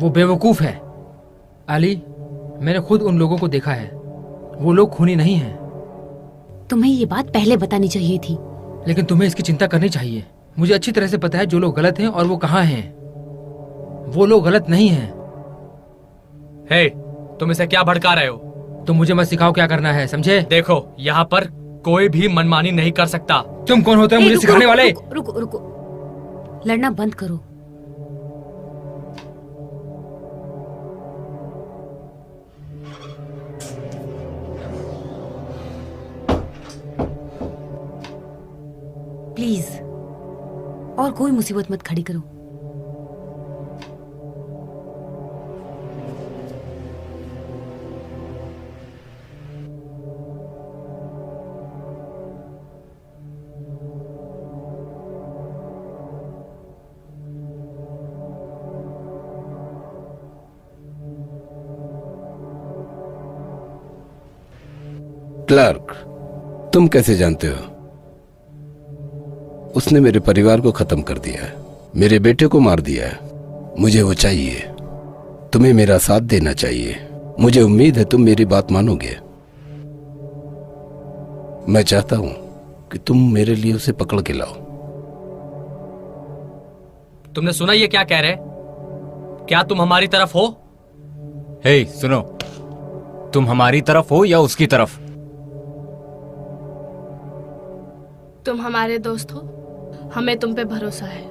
वो बेवकूफ है। आली, मैंने खुद उन लोगों को देखा है, वो लोग खूनी नहीं हैं। तुम्हें ये बात पहले बतानी चाहिए थी। लेकिन तुम्हें इसकी चिंता करनी चाहिए। मुझे अच्छी तरह से पता है जो लोग गलत हैं और वो कहाँ हैं। वो लोग गलत नहीं हैं। हे, तुम इसे क्या भड़का रहे हो? तुम मुझे मत सिखाओ क्या करना है, समझे? देखो, यहाँ पर कोई भी मनमानी नहीं कर सकता। तुम कौन होते हो मुझे सिखाने वाले? रुको, रुको, लड़ना बंद करो। प्लीज, और कोई मुसीबत मत खड़ी करो। क्लार्क, तुम कैसे जानते हो? उसने मेरे परिवार को खत्म कर दिया है, मेरे बेटे को मार दिया है। मुझे वो चाहिए। तुम्हें मेरा साथ देना चाहिए। मुझे उम्मीद है तुम मेरी बात मानोगे। मैं चाहता हूं कि तुम मेरे लिए उसे पकड़ के लाओ। तुमने सुना ये क्या कह रहे? क्या तुम हमारी तरफ हो? हे सुनो, तुम हमारी तरफ हो या उसकी तरफ? तुम हमारे दोस्त हो, हमें तुम पे भरोसा है।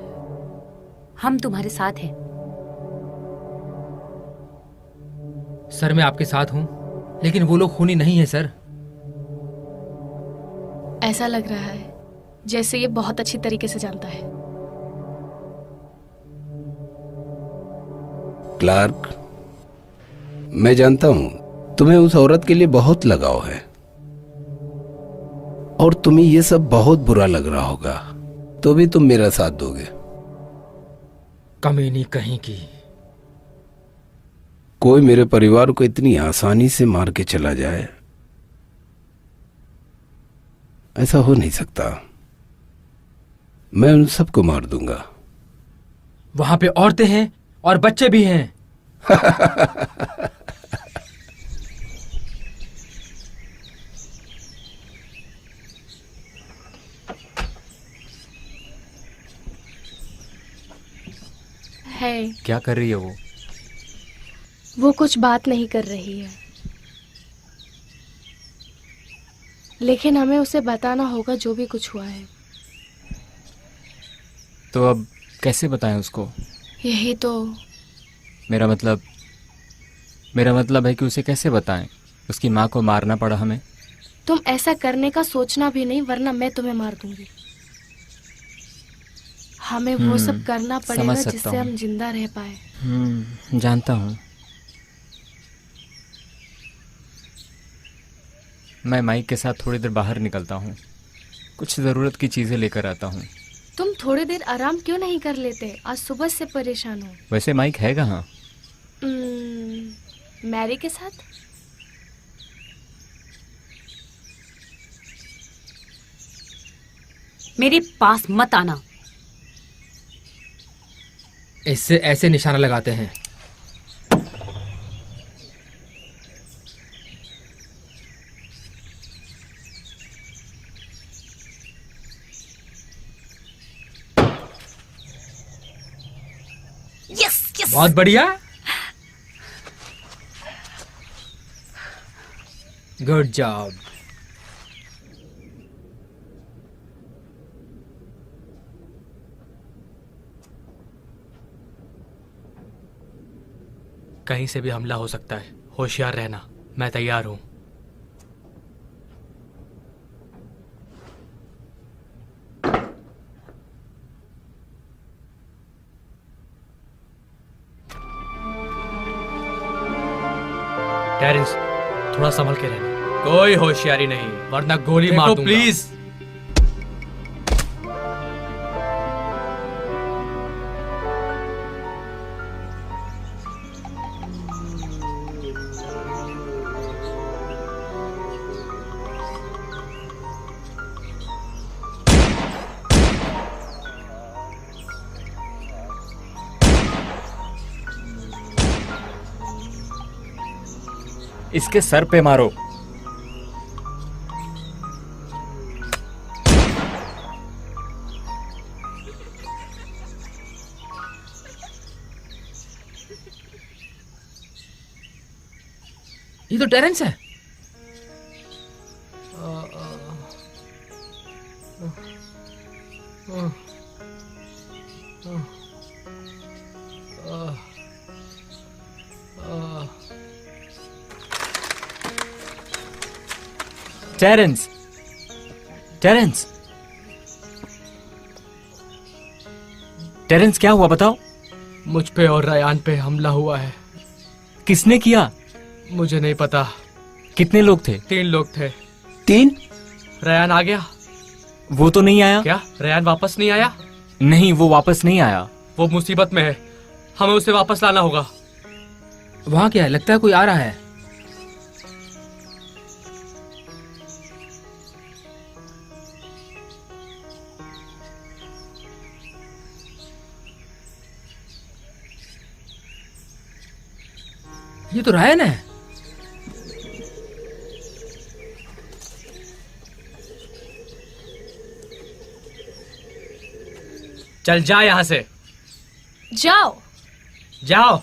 हम तुम्हारे साथ हैं। सर मैं आपके साथ हूं, लेकिन वो लोग खूनी नहीं है सर। ऐसा लग रहा है जैसे ये बहुत अच्छी तरीके से जानता है। क्लार्क, मैं जानता हूं तुम्हें उस औरत के लिए बहुत लगाव है और तुम्हें ये सब बहुत बुरा लग रहा होगा, तो भी तुम मेरा साथ दोगे। कमीनी कहीं की। कोई मेरे परिवार को इतनी आसानी से मार के चला जाए, ऐसा हो नहीं सकता। मैं उन सबको मार दूंगा। वहां पे औरतें हैं और बच्चे भी हैं। है, क्या कर रही है वो कुछ बात नहीं कर रही है, लेकिन हमें उसे बताना होगा जो भी कुछ हुआ है। तो अब कैसे बताएं उसको? यही तो। मेरा मतलब है कि उसे कैसे बताएं? उसकी माँ को मारना पड़ा हमें। तुम ऐसा करने का सोचना भी नहीं, वरना मैं तुम्हें मार दूंगी। हमें वो सब करना पड़ेगा जिससे हम जिंदा रह पाए। जानता हूँ। मैं माइक के साथ थोड़ी देर बाहर निकलता हूँ, कुछ ज़रूरत की चीज़ें लेकर आता हूँ। तुम थोड़ी देर आराम क्यों नहीं कर लेते? आज सुबह से परेशान हो। वैसे माइक है कहाँ? मैरी के साथ। मेरे पास मत आना। इससे ऐसे निशाना लगाते हैं। बहुत बढ़िया, गुड जॉब। कहीं से भी हमला हो सकता है, होशियार रहना। मैं तैयार हूं। टेरेंस, थोड़ा संभल के रहना। कोई होशियारी नहीं, वरना गोली मार दूंगा। प्लीज। इसके सर पे मारो। ये तो टेरेंस है। टेरेंस, टेरेंस, टेरेंस, क्या हुआ बताओ? मुझ पे और रयान पे हमला हुआ है। किसने किया? मुझे नहीं पता। कितने लोग थे? 3 लोग थे। 3? रयान आ गया? वो तो नहीं आया। क्या रयान वापस नहीं आया? नहीं, वो वापस नहीं आया। वो मुसीबत में है, हमें उसे वापस लाना होगा। वहां क्या है? लगता है कोई आ रहा है। ये तो रायन है। चल जा यहां से। जाओ। जाओ।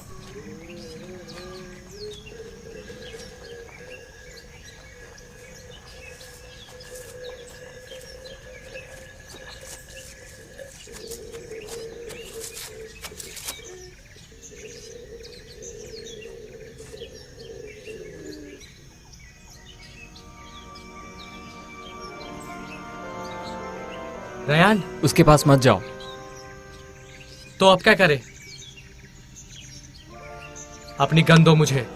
रयान, उसके पास मत जाओ। तो अब क्या करे? अपनी गन दो मुझे।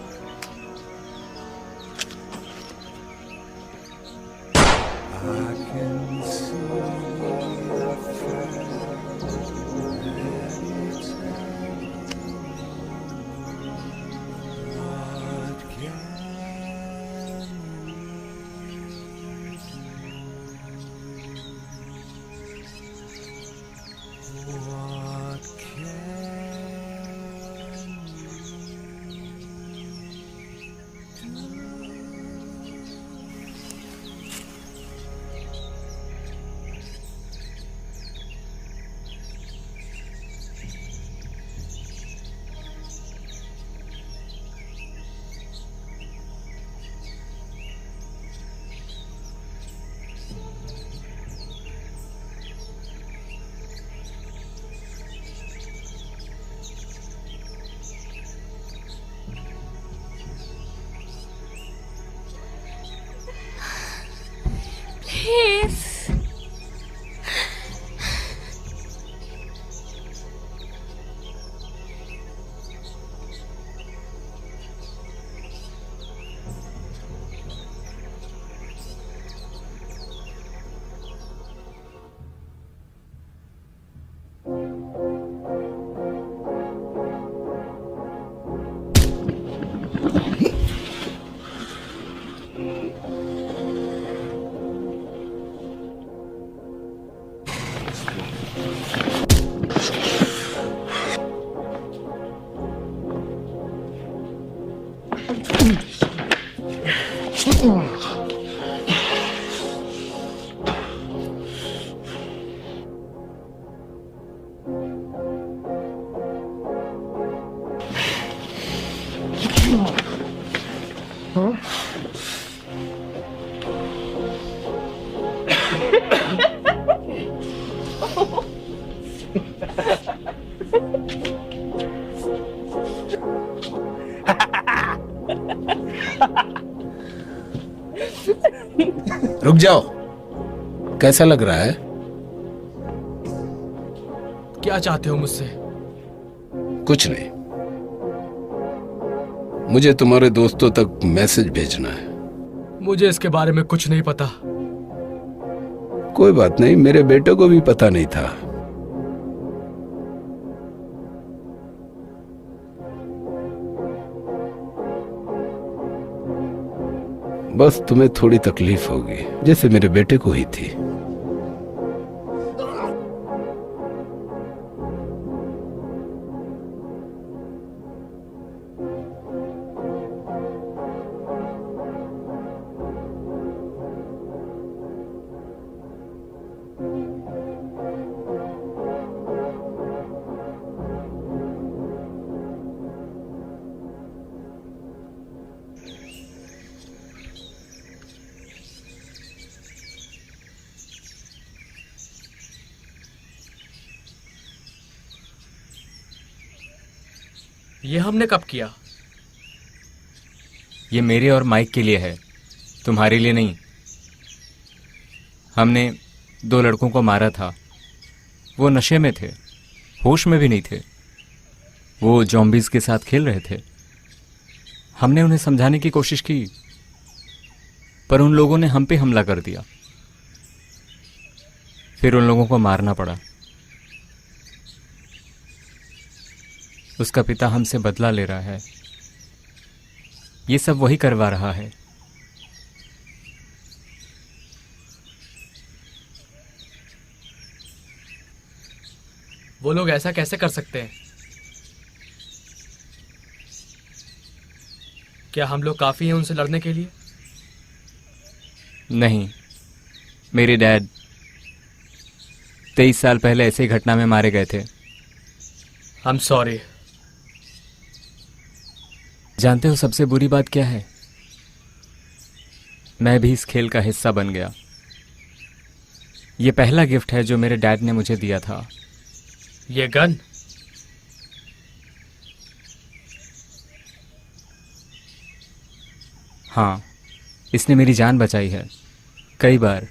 प्लीज। रुक जाओ। कैसा लग रहा है? क्या चाहते हो मुझसे? कुछ नहीं, मुझे तुम्हारे दोस्तों तक मैसेज भेजना है। मुझे इसके बारे में कुछ नहीं पता। कोई बात नहीं, मेरे बेटे को भी पता नहीं था। बस तुम्हें थोड़ी तकलीफ होगी, जैसे मेरे बेटे को ही थी। ये हमने कब किया? ये मेरे और माइक के लिए है, तुम्हारे लिए नहीं। हमने 2 लड़कों को मारा था। वो नशे में थे, होश में भी नहीं थे। वो जॉम्बीज के साथ खेल रहे थे। हमने उन्हें समझाने की कोशिश की, पर उन लोगों ने हम पे हमला कर दिया। फिर उन लोगों को मारना पड़ा। उसका पिता हमसे बदला ले रहा है। ये सब वही करवा रहा है। वो लोग ऐसा कैसे कर सकते हैं? क्या हम लोग काफी हैं उनसे लड़ने के लिए? नहीं, मेरे डैड 23 साल पहले ऐसे ही घटना में मारे गए थे। I'm sorry। जानते हो सबसे बुरी बात क्या है? मैं भी इस खेल का हिस्सा बन गया। ये पहला गिफ्ट है जो मेरे डैड ने मुझे दिया था। ये गन? हाँ, इसने मेरी जान बचाई है कई बार।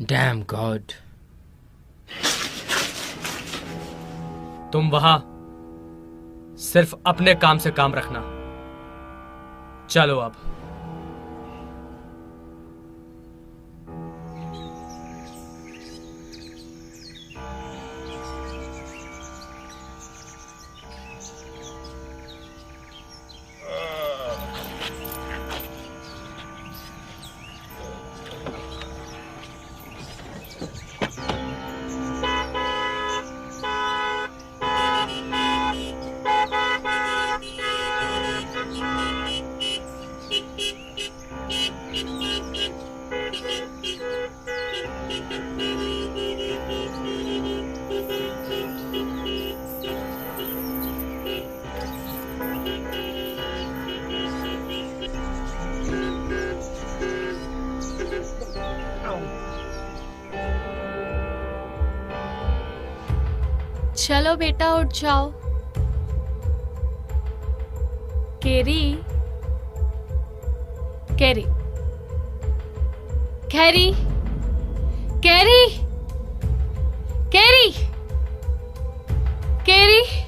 Dam God. तुम वहां सिर्फ अपने काम से काम रखना। चलो अब। चलो बेटा उठ जाओ। Carry, carry, carry, carry, carry, carry.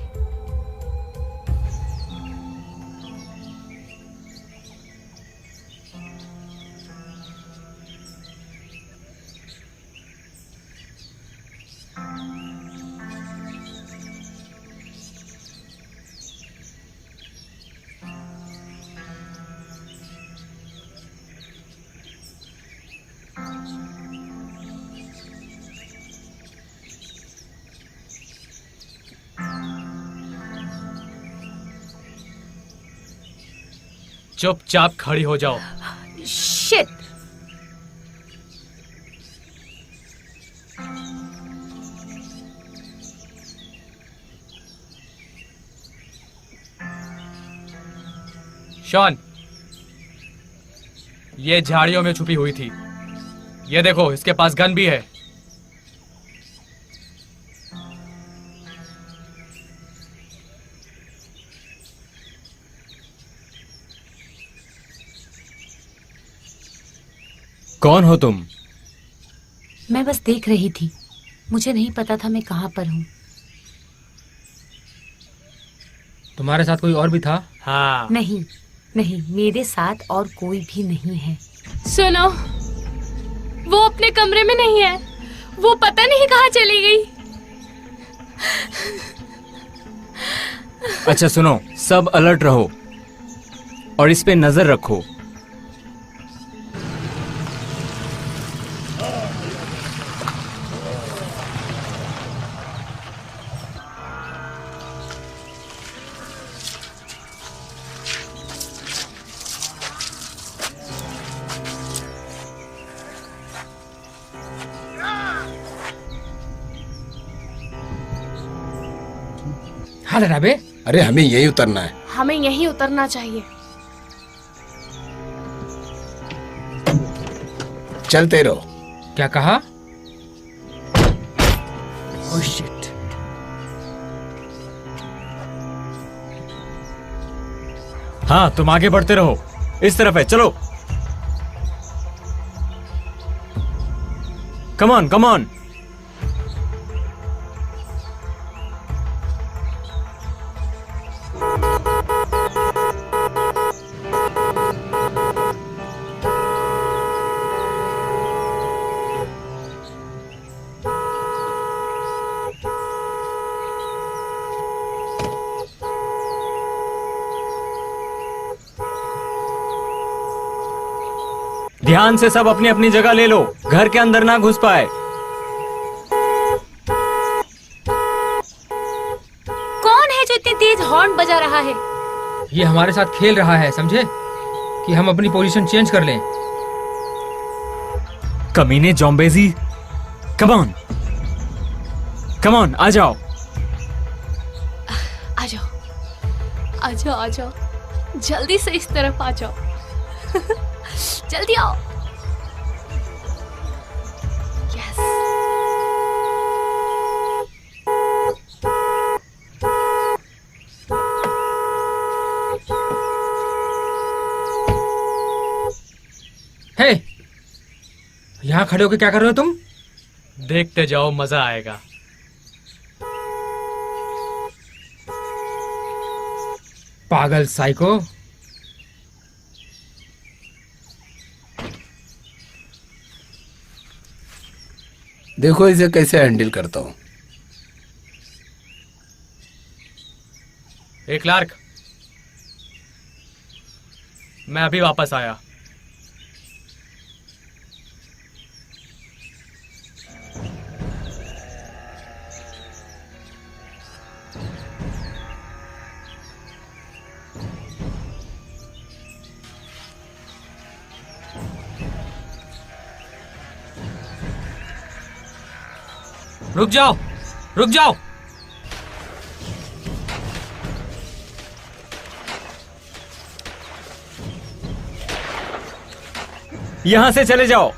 चुपचाप खड़ी हो जाओ। शिट। शॉन, ये झाड़ियों में छुपी हुई थी। ये देखो, इसके पास गन भी है। कौन हो तुम? मैं बस देख रही थी, मुझे नहीं पता था मैं कहाँ पर हूँ। तुम्हारे साथ कोई और भी था? हाँ। नहीं नहीं, मेरे साथ और कोई भी नहीं है। सुनो, वो अपने कमरे में नहीं है। वो पता नहीं कहाँ चली गई। अच्छा सुनो, सब अलर्ट रहो और इस पे नजर रखो। हाँ जनाबे। अरे हमें यही उतरना है। हमें यहीं उतरना चाहिए। चलते रहो। क्या कहा? Oh shit. हाँ, तुम आगे बढ़ते रहो। इस तरफ है, चलो। Come on, come on. ध्यान से सब अपनी अपनी जगह ले लो, घर के अंदर ना घुस पाए। कौन है जो इतनी तेज हॉर्न बजा रहा है? ये हमारे साथ खेल रहा है, समझे? कि हम अपनी पोजीशन चेंज कर लें। कमीने जॉम्बेजी, कम ऑन, कम ऑन, आ जाओ। आ जाओ, आ जाओ, आ जाओ, जल्दी से इस तरफ आ जाओ। जल्दी आओ। यस। हे, यहाँ खड़े होकर क्या कर रहे हो तुम? देखते जाओ, मजा आएगा। पागल साइको। देखो इसे कैसे हैंडल करता हूँ। ए क्लार्क, मैं अभी वापस आया। रुक जाओ, रुक जाओ। यहां से चले जाओ।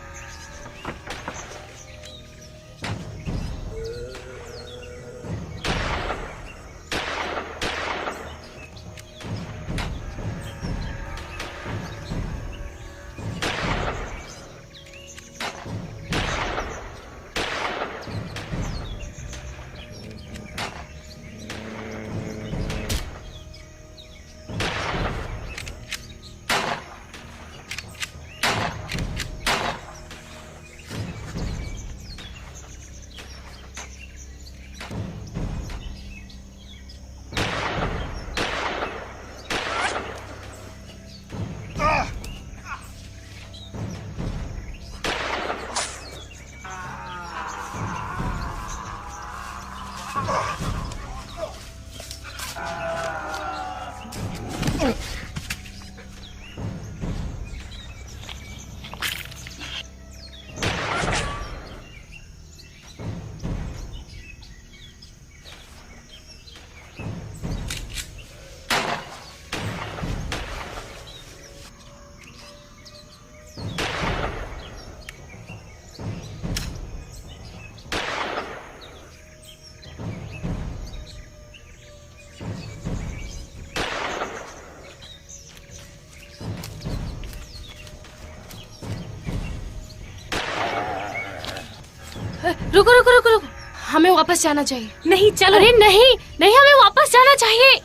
रुको रुको रुको रुको, हमें वापस जाना चाहिए। नहीं चलो। अरे नहीं नहीं, हमें वापस जाना चाहिए।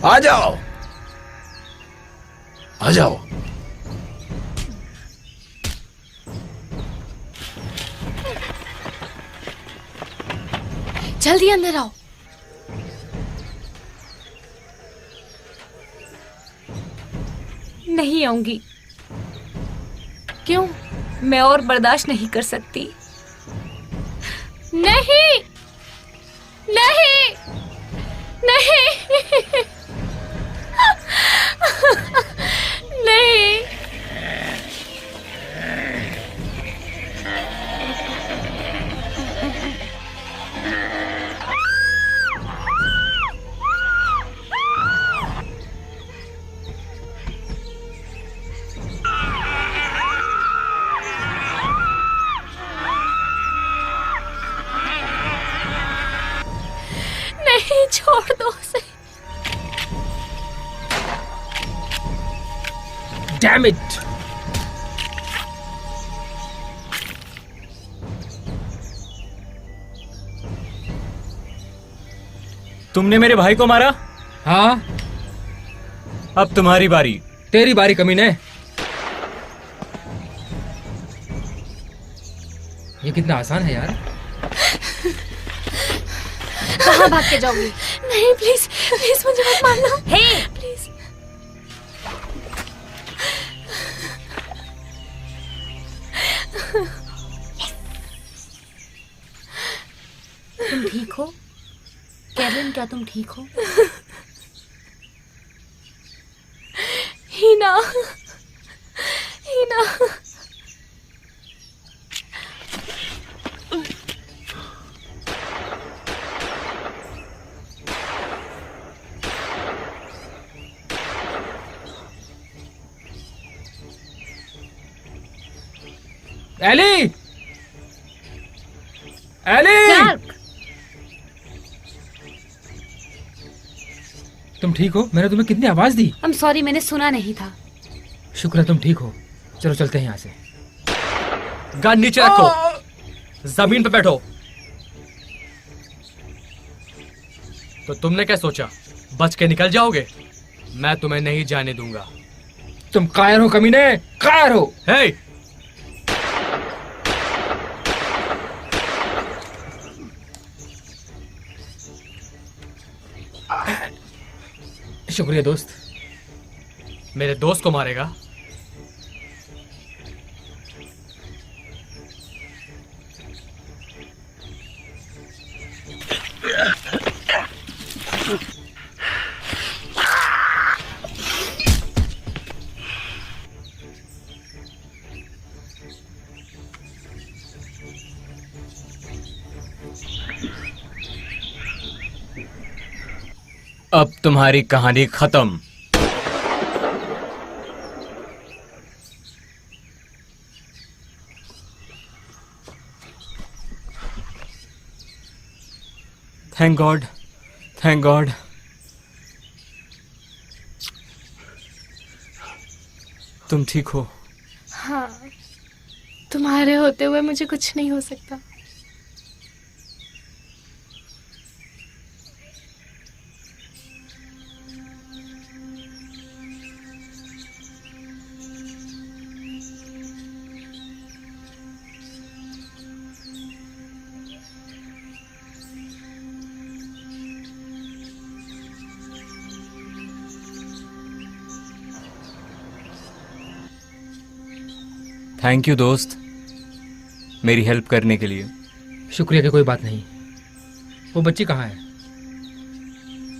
आ जाओ, आ जाओ। जल्दी अंदर आओ। नहीं आऊंगी। क्यों? मैं और बर्दाश्त नहीं कर सकती। नहीं नहीं नहीं नहीं। नहीं, छोड़ दो उसे। Damn it! तुमने मेरे भाई को मारा, हाँ, अब तुम्हारी बारी। तेरी बारी कमीने। ये कितना आसान है यार। कहाँ भाग के जाओगी? नहीं, प्लीज प्लीज मुझे मत मारना। हे प्लीज। तुम ठीक हो कैरलिन? क्या तुम ठीक हो? हीना, हीना। एली, एली, क्लार्क, तुम ठीक हो? मैंने तुम्हें कितनी आवाज दी। I'm sorry, मैंने सुना नहीं था। शुक्र है तुम ठीक हो। चलो चलते हैं यहाँ से। गन नीचे रखो, जमीन पे बैठो। तो तुमने क्या सोचा, बच के निकल जाओगे? मैं तुम्हें नहीं जाने दूंगा। तुम कायर हो कमीने, कायर हो। हे! शुक्रिया दोस्त। मेरे दोस्त को मारेगा? अब तुम्हारी कहानी खत्म। Thank God, thank God. तुम ठीक हो? हाँ, तुम्हारे होते हुए मुझे कुछ नहीं हो सकता। थैंक यू दोस्त, मेरी हेल्प करने के लिए। शुक्रिया की कोई बात नहीं। वो बच्ची कहाँ है?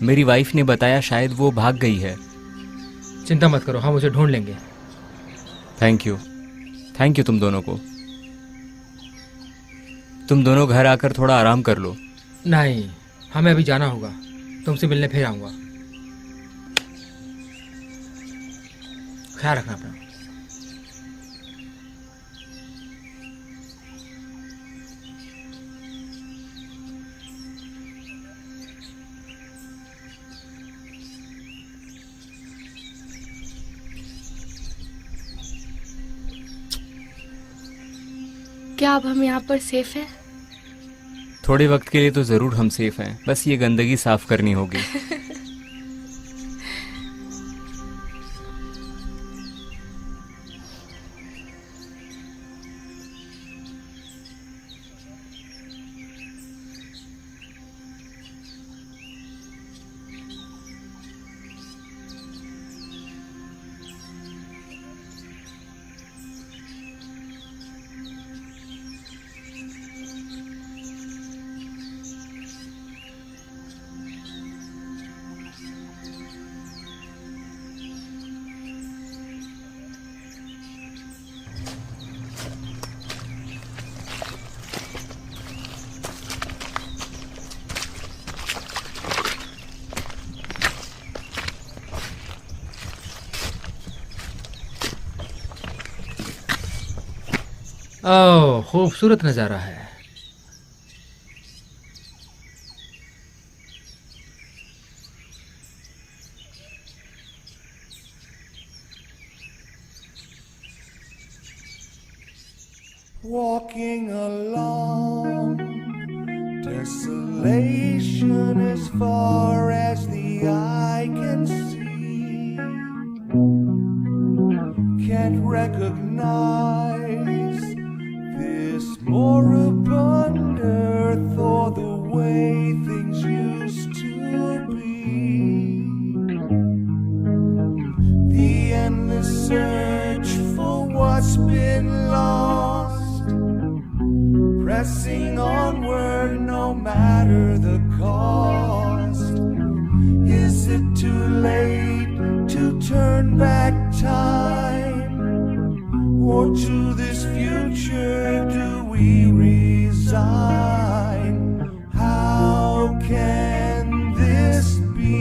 मेरी वाइफ ने बताया शायद वो भाग गई है। चिंता मत करो, हम उसे ढूंढ लेंगे। थैंक यू, थैंक यू तुम दोनों को। तुम दोनों घर आकर थोड़ा आराम कर लो। नहीं, हमें अभी जाना होगा। तुमसे मिलने फिर आऊंगा। ख्याल रखना अपना। क्या अब हम यहाँ पर सेफ हैं? थोड़े वक्त के लिए तो जरूर हम सेफ हैं, बस ये गंदगी साफ करनी होगी। ओह, खूबसूरत नजारा है। Walking along, desolation as far as the eye can see. Can't recognize this moribund earth or the way things used to be. The endless search for what's been lost, pressing onward no matter the cost. Is it too late to turn back time, or to this future do we resign? How can this be?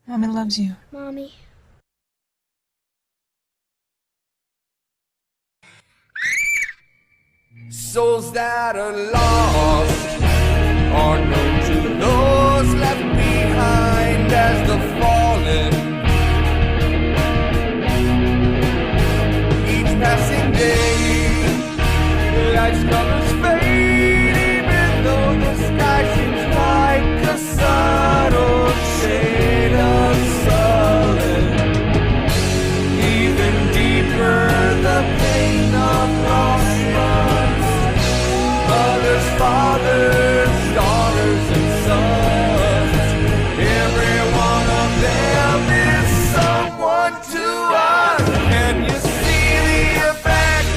Mommy loves you. Mommy. Souls that are lost are known to those left behind as the fallen. Each passing day, life's colors fade, even though the sky seems like a subtle shade of sullen. Even deeper, the pain of lost runs. Mothers, fathers, daughters, and sons. Every one of them is someone to us. Can you see the effect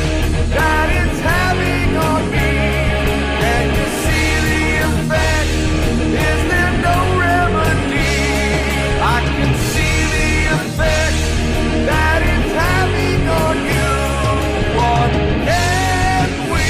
that it's having on me? Can you see the effect? Is there no remedy? I can see the effect that it's having on you. What can we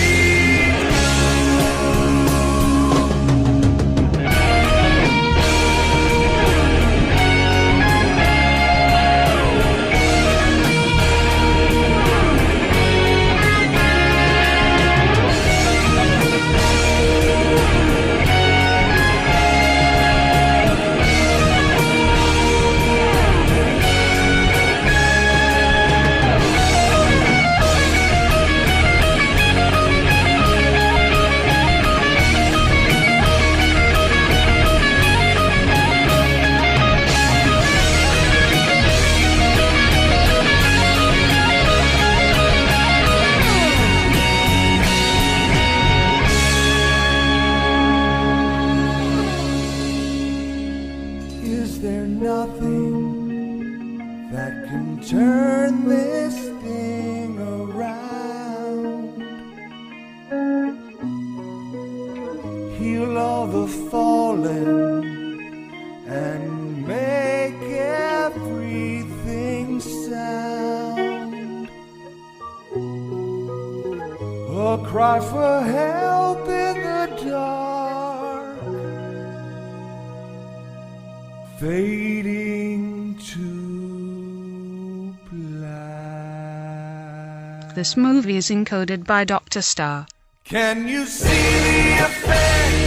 Is there nothing that can turn this thing around? Heal all the fallen and make everything sound. A cry for help in the dark, fading to black. This movie is encoded by Dr. Star. Can you see the effect